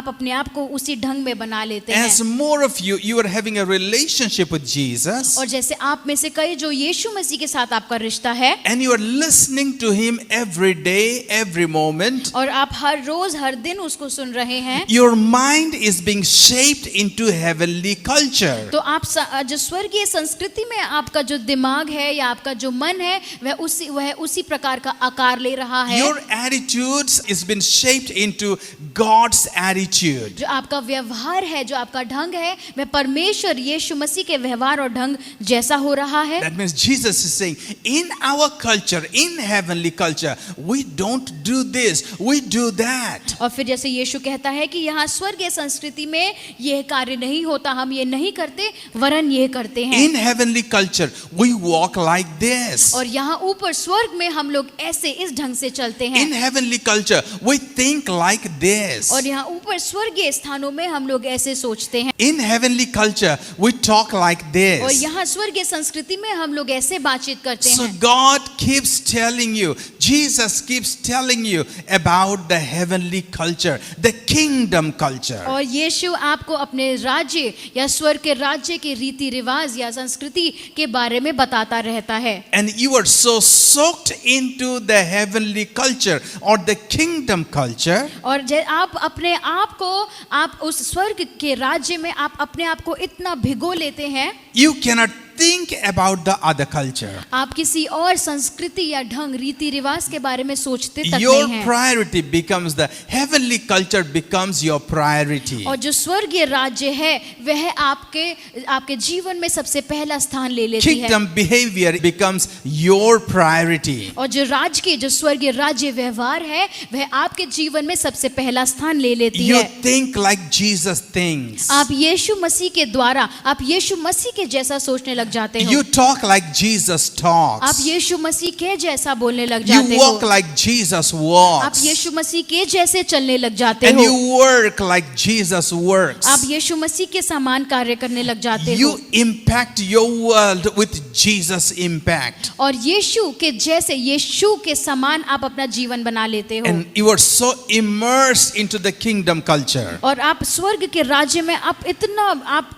अपने आप को उसी ढंग में बना लेते हैं। As more of you are having a relationship with Jesus, और जैसे आप में से कई जो यीशु मसीह के साथ आपका रिश्ता है, and you are listening to Him every day, every moment, और आप हर रोज हर दिन उसको सुन रहे हैं, your mind is being shaped into heavenly culture. तो आप जो स्वर्गीय संस्कृति में आपका जो दिमाग है या आपका जो मन है वह उसी प्रकार का आकार ले रहा है। Your attitudes is been shaped into God's attitude. जो आपका व्यवहार है, जो आपका ढंग है, वह परमेश्वर यीशु मसीह के व्यवहार और ढंग जैसा हो रहा है। That means Jesus is saying, in our culture, in heavenly culture, we don't do this, we do that. और फिर जैसे यीशु कहता है कि यहाँ स्वर्गीय संस्कृति में यह कार्य नहीं होता, हम ये नहीं करते वरन ये करते हैं। In heavenly culture, we walk like this. और यहाँ ऊपर स्वर्ग में हम लोग ऐसे इस ढंग से चलते हैं। In heavenly culture, we think like this. और यहाँ ऊपर स्वर्गीय स्थानों में हम लोग ऐसे सोचते हैं। In heavenly culture, we talk like और this. यहाँ स्वर्गीय संस्कृति में हम लोग ऐसे बातचीत करते So हैं। God keeps telling you, Jesus keeps telling you about the heavenly culture, the kingdom culture. और यीशु आपको अपने राज्य या स्वर्ग के राज्य के रीति रिवाज या संस्कृति के बारे में बताता रहता है। And you are so soaked into the heavenly culture or the kingdom culture, और आप अपने आप को आप उस स्वर्ग के राज्य में आप अपने आप को इतना भिगो लेते हैं, you cannot think about the other culture. आप किसी और संस्कृति या ढंग रीति रिवाज के बारे में सोचते तक Your नहीं हैं। priority becomes the heavenly culture becomes your priority. और जो स्वर्गीय राज्य है वह आपके जीवन में सबसे पहला स्थान ले लेती है। Kingdom behavior becomes your priority. और जो स्वर्गीय राज्य व्यवहार है वह आपके जीवन में सबसे पहला स्थान ले लेती You है। think like Jesus thinks. आप यीशु मसीह के द्वारा आप यीशु मसीह के जैसा सोचने लग जाते हो। You talk like Jesus आप talks. यीशु मसीह के जैसा बोलने लग You जाते walk हो। like Jesus आप walks. यीशु मसीह के जैसे चलने लग जाते And हो। you work like Jesus works. आप यीशु मसीह के समान कार्य करने लग जाते You हो। impact your world with Jesus impact. और यीशु के जैसे यीशु के समान आप अपना जीवन बना लेते हो। And you are so immersed into the kingdom culture. और आप स्वर्ग के राज्य में आप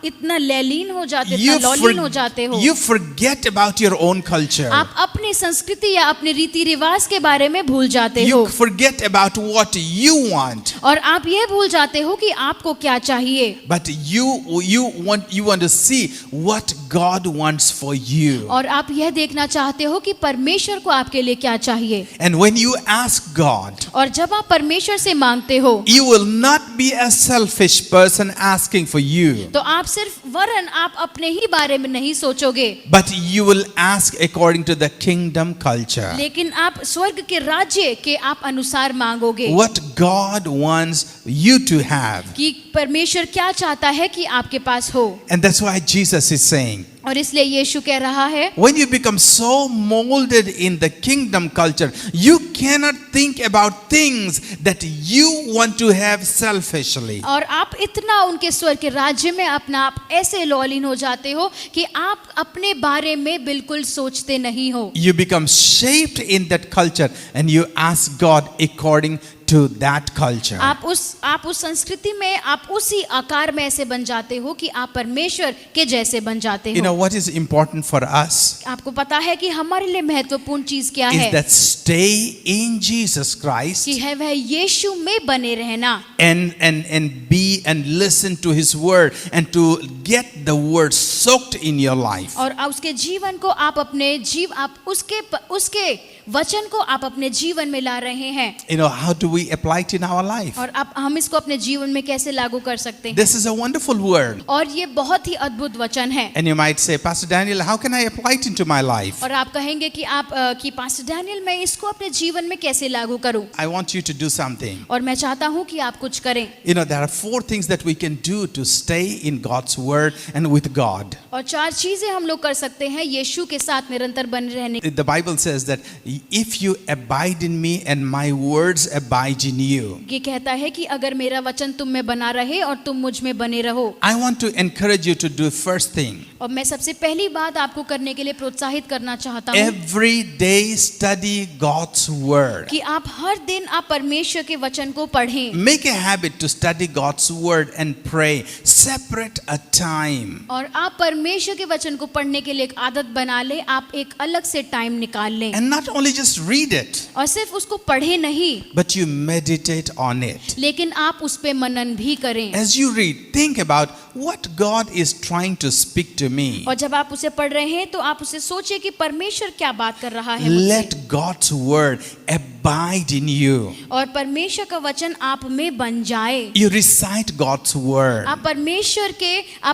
इतना लैलीन हो जाते You, इतना लौलीन हो जाते हो। you forget about your own culture. आप अपनी संस्कृति या अपने रीति रिवाज के बारे में भूल जाते हो। You forget about what you want. और आप ये भूल जाते हो कि आपको क्या चाहिए। But you want to see what God wants for you. और आप यह देखना चाहते हो कि परमेश्वर को आपके लिए क्या चाहिए। And when you ask God, और जब आप परमेश्वर से मांगते हो you will not be a selfish person asking for you, तो आप सिर्फ वरन आप अपने ही बारे में नहीं सोचोगे, but you will ask according to the kingdom culture. लेकिन आप स्वर्ग के राज्य के आप अनुसार मांगोगे What God wants you to have. कि परमेश्वर क्या चाहता है कि आपके पास हो। And that's why Jesus is saying, और इसलिए यीशु कह रहा है when you become so molded in the kingdom culture, you cannot think about things that you want to have selfishly. और आप इतना उनके स्वर्ग के राज्य में अपना आप ऐसे लौलीन हो जाते हो कि आप अपने बारे में बिल्कुल सोचते नहीं हो। You become shaped in that culture and you ask God according to that culture. आप उस संस्कृति में आप उसी आकार में ऐसे बन जाते हो कि आप परमेश्वर के जैसे बन जाते You know हो। what is important for us आपको पता है कि हमारे लिए महत्वपूर्ण चीज क्या is है that stay in Jesus Christ कि है वह यीशु में बने रहना and be and listen to His word and to get the word soaked in your life. और उसके जीवन को आप अपने आप उसके वचन को आप अपने जीवन में ला रहे हैं, You know, how do we apply it in our life? और अब हम इसको अपने जीवन में कैसे लागू कर सकते हैं। This is a wonderful word. और ये बहुत ही अद्भुत वचन है। And you might say, Pastor Daniel, how can I apply it into my life? और आप कहेंगे कि पास्टर डैनियल, मैं इसको अपने जीवन में कैसे लागू करूं। I want you to do something. और मैं चाहता हूं कि आप कुछ करें। You know, there are 4 things that we can do to stay in God's word and with God. और 4 चीजें हम लोग कर सकते हैं यीशु के साथ निरंतर बने रहने। The Bible says that if you abide in me and my words abide in you. ये कहता है कि अगर मेरा वचन तुम में बना रहे और तुम मुझ में बने रहो। I want to encourage you to do first thing. और मैं सबसे पहली बात आपको करने के लिए प्रोत्साहित करना चाहता हूँ Every day study God's word. कि आप हर दिन आप परमेश्वर के वचन को पढ़ें। Make a habit to study God's word and pray. Separate a time. और आप परमेश्वर के वचन को पढ़ने के लिए एक आदत बना ले, आप एक अलग से टाइम निकाल लें। And not only just read it, और सिर्फ उसको पढ़े नहीं, but you meditate on it. लेकिन आप उस पे मनन भी करें। As you read, think about what God is trying to speak to me. और जब आप उसे पढ़ रहे हैं तो आप उसे सोचिए कि परमेश्वर क्या बात कर रहा है मुझसे। Let God's word abide in you. और परमेश्वर का वचन आप में बन जाए। You recite God's word. आप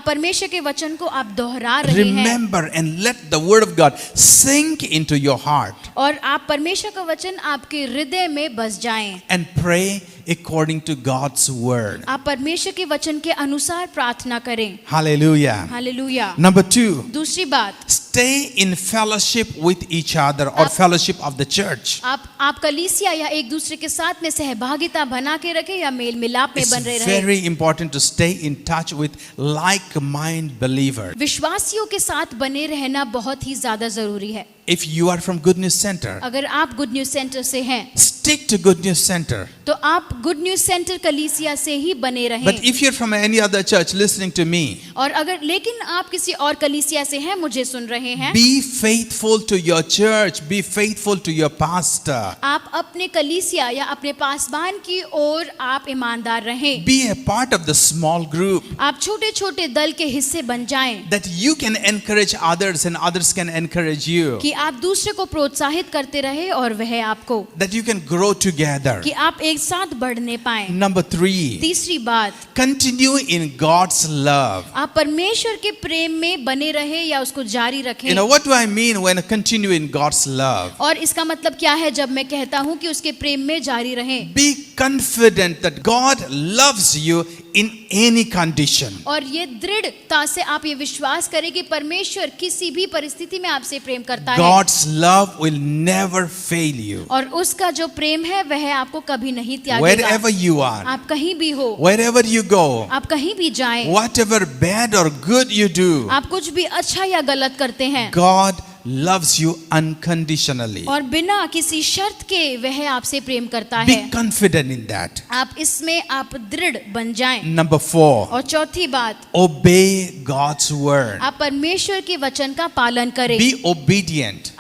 परमेश्वर के वचन को आप दोहरा रहे हैं। Remember and let the word of God sink into your heart. और आप परमेश्वर का वचन आपके हृदय में बस जाएं। And pray according to God's word. आप परमेश्वर के वचन के अनुसार प्रार्थना करें। Hallelujah. हालेलुया। Number 2, दूसरी बात, stay in fellowship with each other or fellowship of the church. आप कलीसिया या एक दूसरे के साथ में सहभागिता बना के रखें या मेल मिलाप में It's बन रहे। very important to stay in touch with like-minded believers. विश्वासियों के साथ बने रहना बहुत ही ज्यादा जरूरी है। If you are from Good News Center, अगर आप गुड न्यूज सेंटर से हैं stick to Good News Center. तो आप गुड न्यूज सेंटर कलीसिया से ही बने रहें। But if you're from any other church listening to me, और अगर लेकिन आप किसी और कलीसिया से हैं, मुझे सुन रहे हैं, be faithful to your church, be faithful to your pastor. आप अपने कलीसिया या अपने पासबान की ओर आप ईमानदार रहें। Be a part of the small group आप छोटे छोटे दल के हिस्से बन जाएं that you can encourage others and others can encourage you. कि आप दूसरे को प्रोत्साहित करते रहे और वह आपको, That you can grow together. कि आप एक साथ बढ़ने पाएं। Number 3, तीसरी बात, continue in God's love. आप परमेश्वर के प्रेम में बने रहे या उसको जारी रखें। You know, what do I mean when I continue in God's love? और इसका मतलब क्या है जब मैं कहता हूं कि उसके प्रेम में जारी रहें? Be confident that God loves you in any condition. और ये दृढ़ता से आप ये विश्वास करें कि परमेश्वर किसी भी परिस्थिति में आपसे प्रेम करता है। God's love will never fail you. और उसका जो प्रेम है वह आपको कभी नहीं त्यागेगा। Wherever you are, आप कहीं भी हो, wherever you go, आप कहीं भी जाएं, whatever bad or good you do, आप कुछ भी अच्छा या गलत करते हैं, God loves you unconditionally. और बिना किसी शर्त के वह आपसे प्रेम करता Be है। confident in that. आप इसमें आप दृढ़ बन जाएं। Number 4, और चौथी बात, obey God's word. आप परमेश्वर के वचन का पालन करें। Be obedient.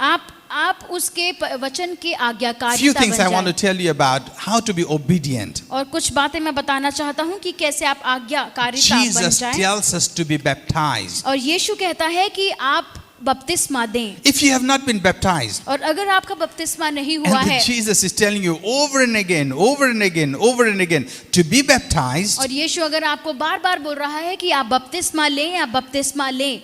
आप उसके वचन के Few आज्ञाकारिता things I बन want to जाएं। tell you about how to be obedient. और कुछ बातें मैं बताना चाहता हूँ कि कैसे आप आज्ञाकारिता बन Jesus जाएं। tells us to be baptized. और यीशु कहता है कि आप बपतिस्मा दें। If you have not been baptized, और अगर आपका बपतिस्मा नहीं हुआ and है, Jesus is telling you over and again, over and again, over and again to be baptized, और यीशु अगर आपको बार बार बोल रहा है कि आप बपतिस्मा लें या बपतिस्मा लें,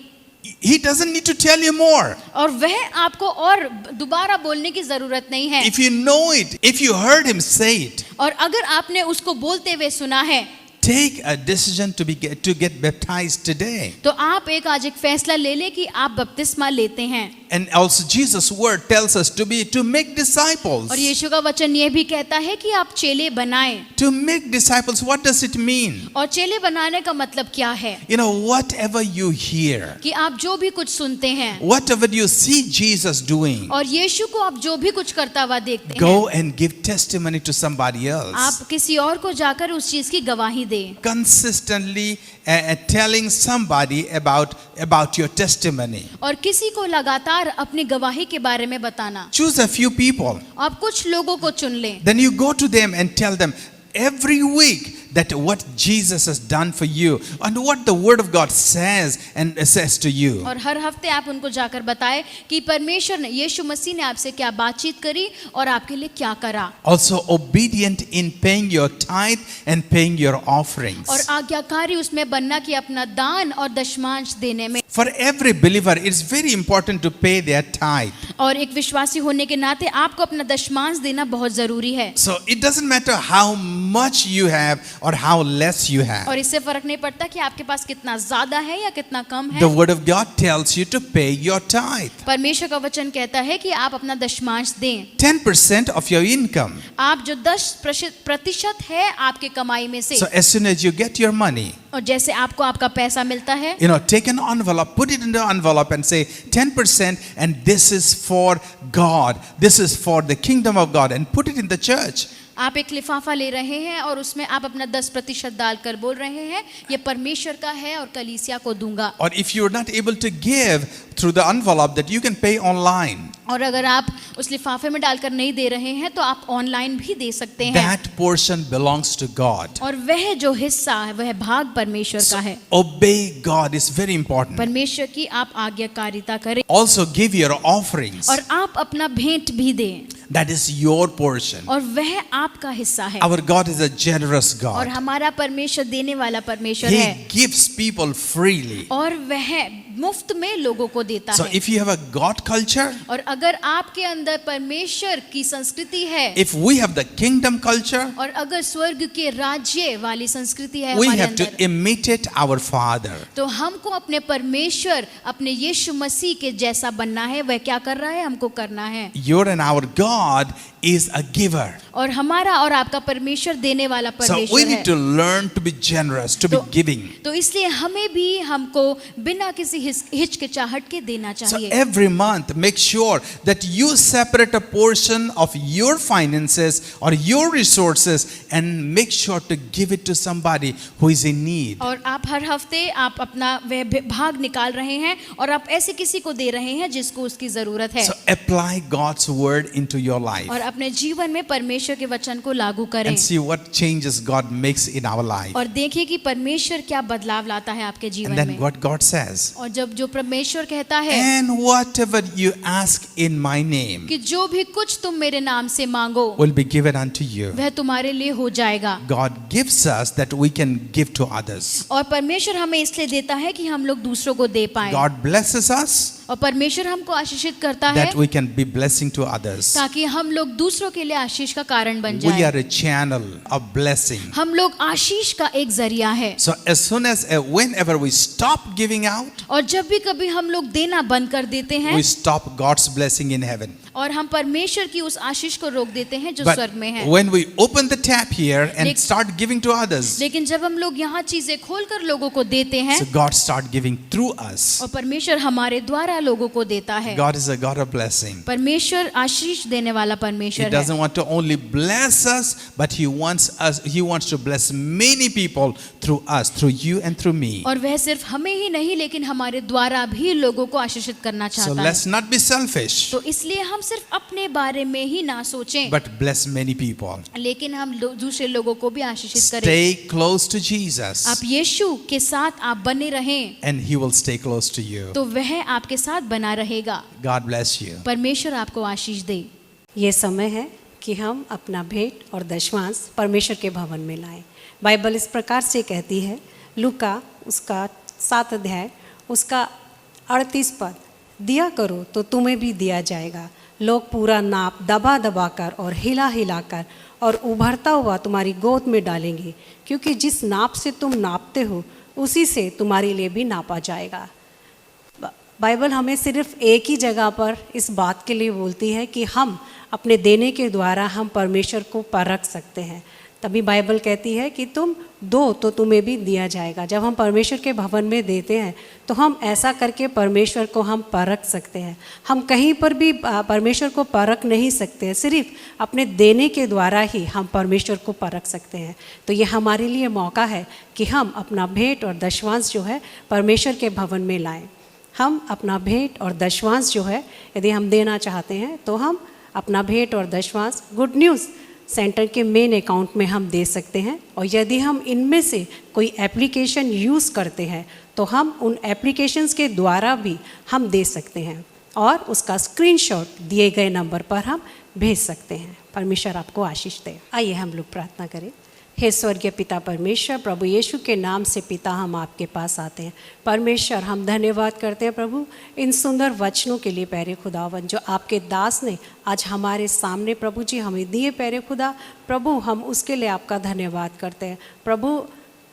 He doesn't need to tell you more. और वह आपको और दोबारा बोलने की जरूरत नहीं है। If you know it, if you heard him say it, और अगर आपने उसको बोलते हुए सुना है, take a decision to get baptized today. तो आप आज एक फैसला ले लें कि आप बपतिस्मा लेते हैं। And also Jesus' word tells us to make disciples. और यीशु का वचन ये भी कहता है कि आप चेले बनाएं। To make disciples, what does it mean? और चेले बनाने का मतलब क्या है? You know, whatever you hear, कि आप जो भी कुछ सुनते हैं, whatever you see Jesus doing, और यीशु को आप जो भी कुछ करता हुआ देखते हैं, go and give testimony to somebody else. आप किसी और को जाकर उस चीज की गवाही दें। Consistently telling somebody about your testimony. और किसी को लगातार अपनी गवाही के बारे में बताना। Choose a few people. आप कुछ लोगों को चुन लें। Then you go to them and tell them, every week that what Jesus has done for you and what the Word of God says and says to you. और हर हफ्ते आप उनको जाकर बताएं कि परमेश्वर ने, यीशु मसीह ने आपसे क्या बातचीत करी और आपके लिए क्या करा. Also obedient in paying your tithe and paying your offerings. और आज्ञाकारी उसमें बनना कि अपना दान और दशमांश देने में. For every believer, it's very important to pay their tithe. और एक विश्वासी होने के नाते आपको अपना दशमांश देना बहुत जरूरी है. So it doesn't matter how much you have or how less you have. और इससे फर्क नहीं पड़ता कि आपके पास कितना ज्यादा है या कितना कम है. The Word of God tells you to pay your tithe. परमेश्वर का वचन कहता है कि आप अपना दशमांश दें. 10% of your income. आप जो 10% है आपके कमाई में से. So as soon as you get your money, और जैसे आपको आपका पैसा मिलता है, take an envelope, put it in the envelope and say 10% and this is for God. This is for the kingdom of God and put it in the church. आप एक लिफाफा ले रहे हैं और उसमें आप अपना 10% डालकर बोल रहे हैं ये परमेश्वर का है और कलीसिया को दूंगा. Or if you are not able to give through the envelope, that you can pay online. और अगर आप उस लिफाफे में डालकर नहीं दे रहे हैं तो आप ऑनलाइन भी दे सकते हैं. That portion belongs to God. और वह जो हिस्सा है वह भाग परमेश्वर का है. Obey God is very important. परमेश्वर की आप आज्ञाकारिता करें. Also give your offerings. और आप अपना भेंट भी दें. That is your portion. और वह आपका हिस्सा है. Our God is a generous और God. हमारा परमेश्वर देने वाला परमेश्वर He है. gives people freely. और वह मुफ्त में लोगों को देता So है. if you have a God culture, और अगर आपके अंदर परमेश्वर की संस्कृति है, if we have the kingdom culture, और अगर स्वर्ग के राज्य वाली संस्कृति है we हमारे have to अंदर, imitate our Father. तो हमको अपने परमेश्वर, अपने यीशु मसीह के जैसा बनना है. वह क्या कर रहा है हमको करना है. Your and our God is a giver. और हमारा और आपका परमेश्वर देने वाला So we परमेश्वर need है. to learn to be generous, to be giving. तो इसलिए हमें भी हमको बिना किसी हिचकिचाहट के देना So चाहिए. every month make sure that you separate a portion of your finances or your resources and make sure to give it to somebody who is in need. और आप हर हफ्ते आप अपना वह भाग निकाल रहे हैं और आप ऐसे किसी को दे रहे हैं जिसको उसकी जरूरत है. So apply God's word into your life और अपने जीवन में परमेश्वर के वचन को लागू करें. and see what changes God makes in our life. और देखिए कि परमेश्वर क्या बदलाव लाता है आपके And जीवन then में. what God says, और जब जो परमेश्वर कहता है and whatever you ask in my name कि जो भी कुछ तुम मेरे नाम से मांगो will be given unto you. वह तुम्हारे लिए हो जाएगा. God gives us that we can give to others. और परमेश्वर हमें इसलिए देता है कि हम लोग दूसरों को दे पाए. God blesses us और परमेश्वर हमको आशीषित करता है that we can be blessing to others. ताकि हम लोग दूसरों के लिए आशीष का कारण बन We जाए. are a channel of blessing. हम लोग आशीष का एक जरिया है. So as soon as whenever we stop giving out, और जब भी कभी हम लोग देना बंद कर देते हैं we stop God's blessing in heaven. और हम परमेश्वर की उस आशीष को रोक देते हैं जो But स्वर्ग में है. when we open the tap here and Lek- start giving to others, लेकिन जब हम लोग यहाँ चीजें खोलकर लोगों को देते हैं so God start giving through us. और परमेश्वर हमारे द्वारा लोगों को देता है. God is a God of blessing. परमेश्वर आशीष देने वाला He परमेश्वर है. doesn't want to only bless us, but He wants to bless many people through us, through you and through me. और वह सिर्फ हमें ही नहीं लेकिन हमारे द्वारा भी लोगों को आशीषित करना So चाहता है. let's not be selfish, तो इसलिए हम सिर्फ अपने बारे में ही ना सोचें but bless many people. लेकिन हम दूसरे लोगों को भी आशीषित करें. Stay close to Jesus, आप यीशु के साथ आप बने रहें and He will stay close to you. तो वह आपके साथ बना रहेगा. God bless you. परमेश्वर आपको आशीष दे. ये समय है कि हम अपना भेंट और दशमांश परमेश्वर के भवन में लाएं. बाइबल इस प्रकार से कहती है, लूका उसका 7 अध्याय उसका 38 पद, दिया करो तो तुम्हें भी दिया जाएगा. लोग पूरा नाप दबा दबा कर और हिला हिला कर और उभरता हुआ तुम्हारी गोद में डालेंगे, क्योंकि जिस नाप से तुम नापते हो उसी से तुम्हारे लिए भी नापा जाएगा. बाइबल हमें सिर्फ एक ही जगह पर इस बात के लिए बोलती है कि हम अपने देने के द्वारा हम परमेश्वर को परख सकते हैं. तभी बाइबल कहती है कि तुम दो तो तुम्हें भी दिया जाएगा. जब हम परमेश्वर के भवन में देते हैं तो हम ऐसा करके परमेश्वर को हम परख सकते हैं. हम कहीं पर भी परमेश्वर को परख नहीं सकते हैं, सिर्फ अपने देने के द्वारा ही हम परमेश्वर को परख सकते हैं. तो ये हमारे लिए मौका है कि हम अपना भेंट और दशमांश जो है परमेश्वर के भवन में लाएं. हम अपना भेंट और दशमांश जो है यदि हम देना चाहते हैं तो हम अपना भेंट और दशमांश गुड न्यूज़ सेंटर के मेन अकाउंट में हम दे सकते हैं। और यदि हम इनमें से कोई एप्लीकेशन यूज़ करते हैं तो हम उन एप्लीकेशंस के द्वारा भी हम दे सकते हैं और उसका स्क्रीनशॉट दिए गए नंबर पर हम भेज सकते हैं। परमेश्वर आपको आशीष दे। आइए हम लोग प्रार्थना करें। हे स्वर्गीय पिता परमेश्वर, प्रभु यीशु के नाम से पिता हम आपके पास आते हैं। परमेश्वर हम धन्यवाद करते हैं प्रभु इन सुंदर वचनों के लिए प्यारे खुदावन, जो आपके दास ने आज हमारे सामने प्रभु जी हमें दिए प्यारे खुदा। प्रभु हम उसके लिए आपका धन्यवाद करते हैं। प्रभु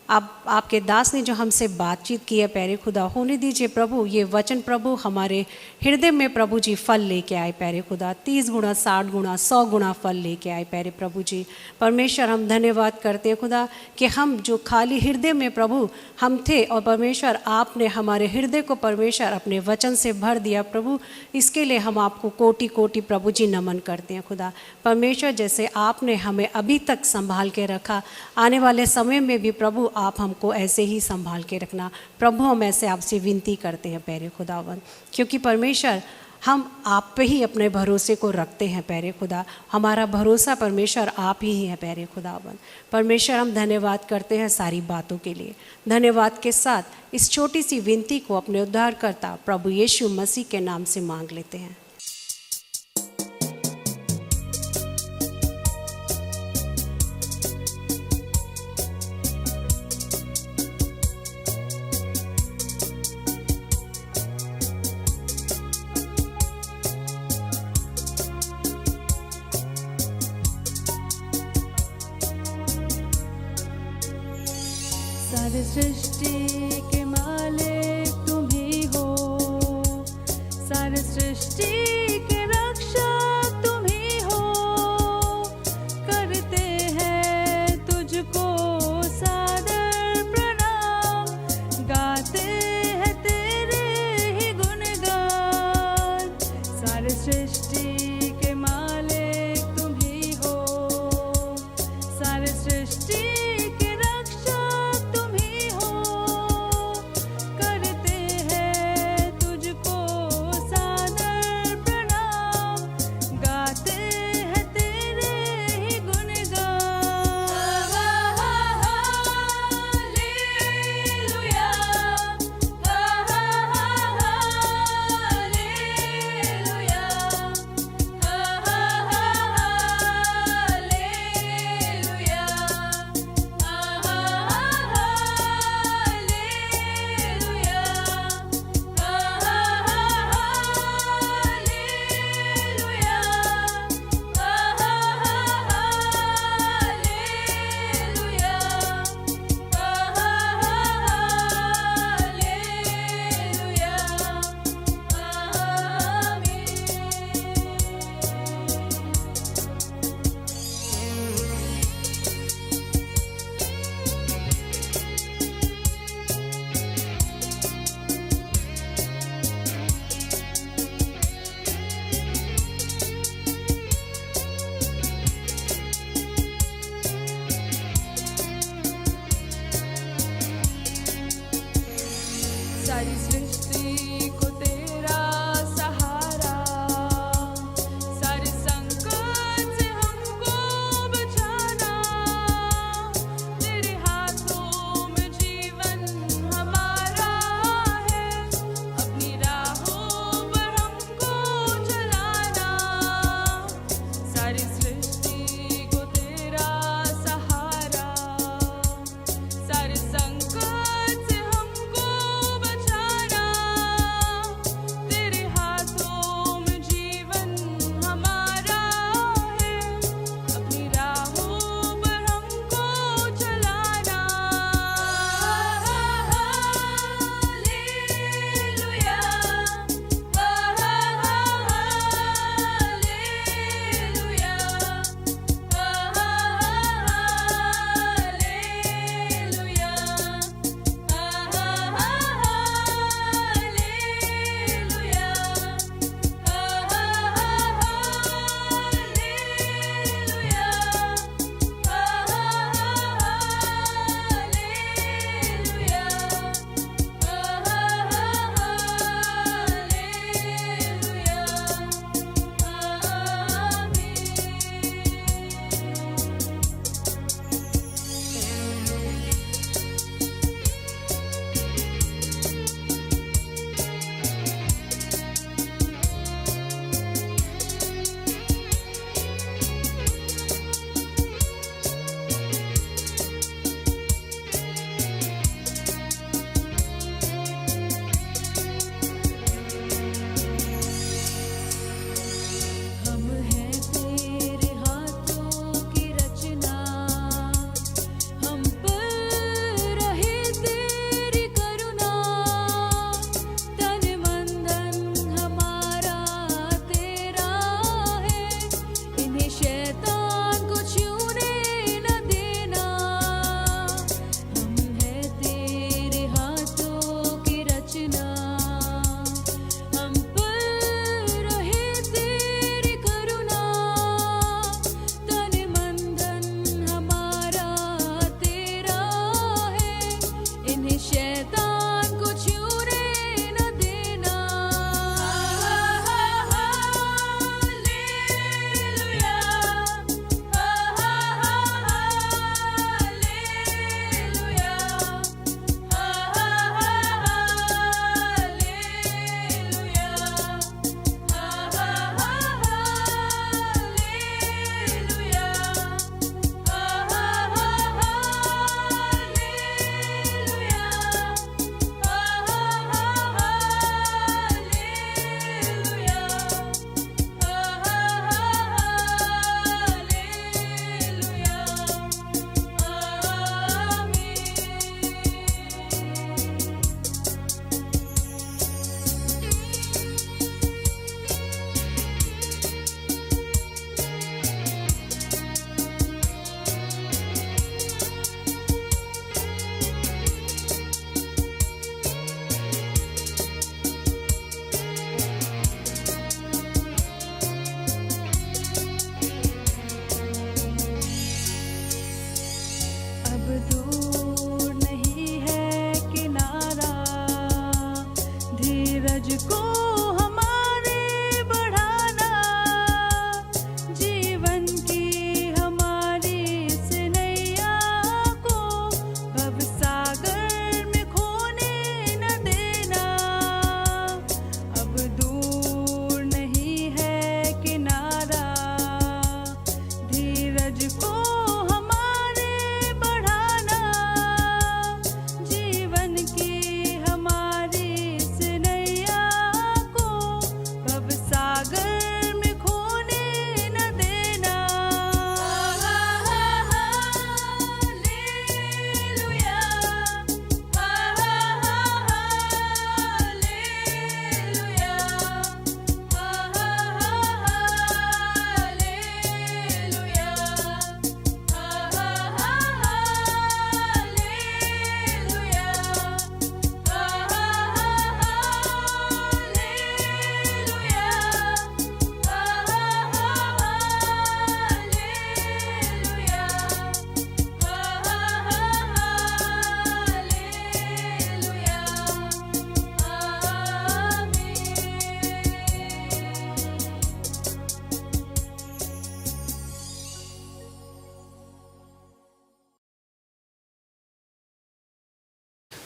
आपके दास ने जो हमसे बातचीत की है प्यारे खुदा, होने दीजिए प्रभु ये वचन प्रभु हमारे हृदय में प्रभु जी फल लेके आए प्यारे खुदा। 30 गुना 60 गुना 100 गुना फल लेके आए प्यारे प्रभु जी। परमेश्वर हम धन्यवाद करते हैं खुदा कि हम जो खाली हृदय में प्रभु हम थे और परमेश्वर आपने हमारे हृदय को परमेश्वर अपने वचन से भर दिया प्रभु। इसके लिए हम आपको कोटि कोटि प्रभु जी नमन करते हैं खुदा। परमेश्वर जैसे आपने हमें अभी तक संभाल के रखा, आने वाले समय में भी प्रभु आप हमको ऐसे ही संभाल के रखना प्रभु। हम ऐसे आपसे विनती करते हैं प्यारे खुदावन, क्योंकि परमेश्वर हम आप पे ही अपने भरोसे को रखते हैं प्यारे खुदा। हमारा भरोसा परमेश्वर आप ही है प्यारे खुदावन। परमेश्वर हम धन्यवाद करते हैं सारी बातों के लिए। धन्यवाद के साथ इस छोटी सी विनती को अपने उद्धारकर्ता प्रभु यीशु मसीह के नाम से मांग लेते हैं। सारी सृष्टि के मालिक तुम ही हो, सारी सृष्टि के रक्षक तुम ही हो। करते हैं तुझको सादर प्रणाम, गाते हैं तेरे ही गुणगान। सारी सृष्टि के मालिक तुम ही हो, सारी सृष्टि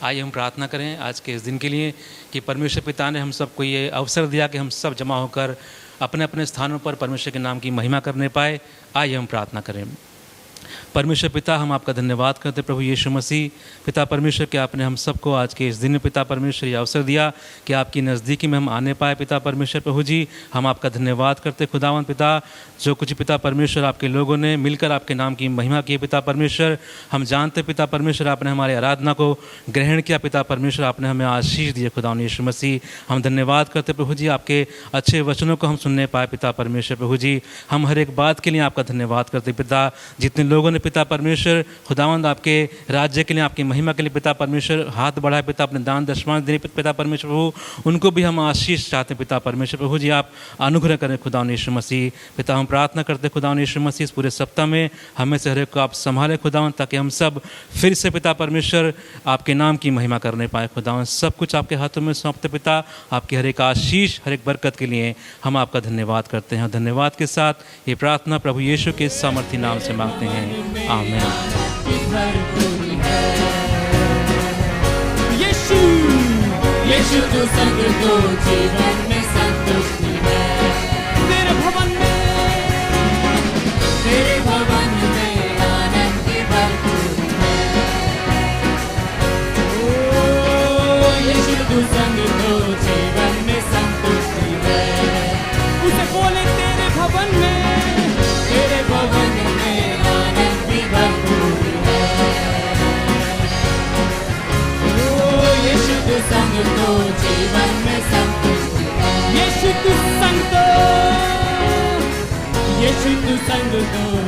आइए हम प्रार्थना करें आज के इस दिन के लिए कि परमेश्वर पिता ने हम सबको ये अवसर दिया कि हम सब जमा होकर अपने अपने स्थानों पर परमेश्वर के नाम की महिमा करने पाए। आइए हम प्रार्थना करें। परमेश्वर पिता, हम आपका धन्यवाद करते प्रभु यीशु मसीह। पिता परमेश्वर कि आपने हम सबको आज के इस दिन में पिता परमेश्वर ये अवसर दिया कि आपकी नज़दीकी में हम आने पाए। पिता परमेश्वर प्रभु जी, हम आपका धन्यवाद करते खुदावन पिता, जो कुछ पिता परमेश्वर आपके लोगों ने मिलकर आपके नाम की महिमा की। पिता परमेश्वर, हम जानते पिता परमेश्वर आपने हमारी आराधना को ग्रहण किया। पिता परमेश्वर आपने हमें आशीष दिए खुदावन यीशु मसीह। हम धन्यवाद करते प्रभु जी, आपके अच्छे वचनों को हम सुनने पाए। पिता परमेश्वर प्रभु जी, हम हर एक बात के लिए आपका धन्यवाद करते पिता। जितने लोगों ने पिता परमेश्वर खुदावंद आपके राज्य के लिए, आपकी महिमा के लिए पिता परमेश्वर हाथ बढ़ाए पिता, अपने दान दशमांश देने पिता परमेश्वर प्रभु, उनको भी हम आशीष चाहते हैं पिता परमेश्वर प्रभु जी। आप अनुग्रह करें खुदावन यीशु मसीह। पिता हम प्रार्थना करते खुदावन यीशु मसीह, इस पूरे सप्ताह में हमें से हर एक को आप संभालें खुदावन, ताकि हम सब फिर से पिता परमेश्वर आपके नाम की महिमा करने पाए खुदावन। सब कुछ आपके हाथों में सौंपते पिता, आपकी हर एक आशीष हर एक बरकत के लिए हम आपका धन्यवाद करते हैं। धन्यवाद के साथ ये प्रार्थना प्रभु यीशु के सामर्थी नाम से मांगते हैं, आमीन। यीशु यीशु तू संग तो जीवन में संतुष्टि है। तेरे भवन में आनंद की भरपूरी है। ओ यीशु तू संग तो जीवन में संतुष्टि है। उसे बोले तेरे भवन में आनंद की भरपूरी है। ओ यीशु तू संग तो जीवन में संतुष्टि है। यीशु तू संग तो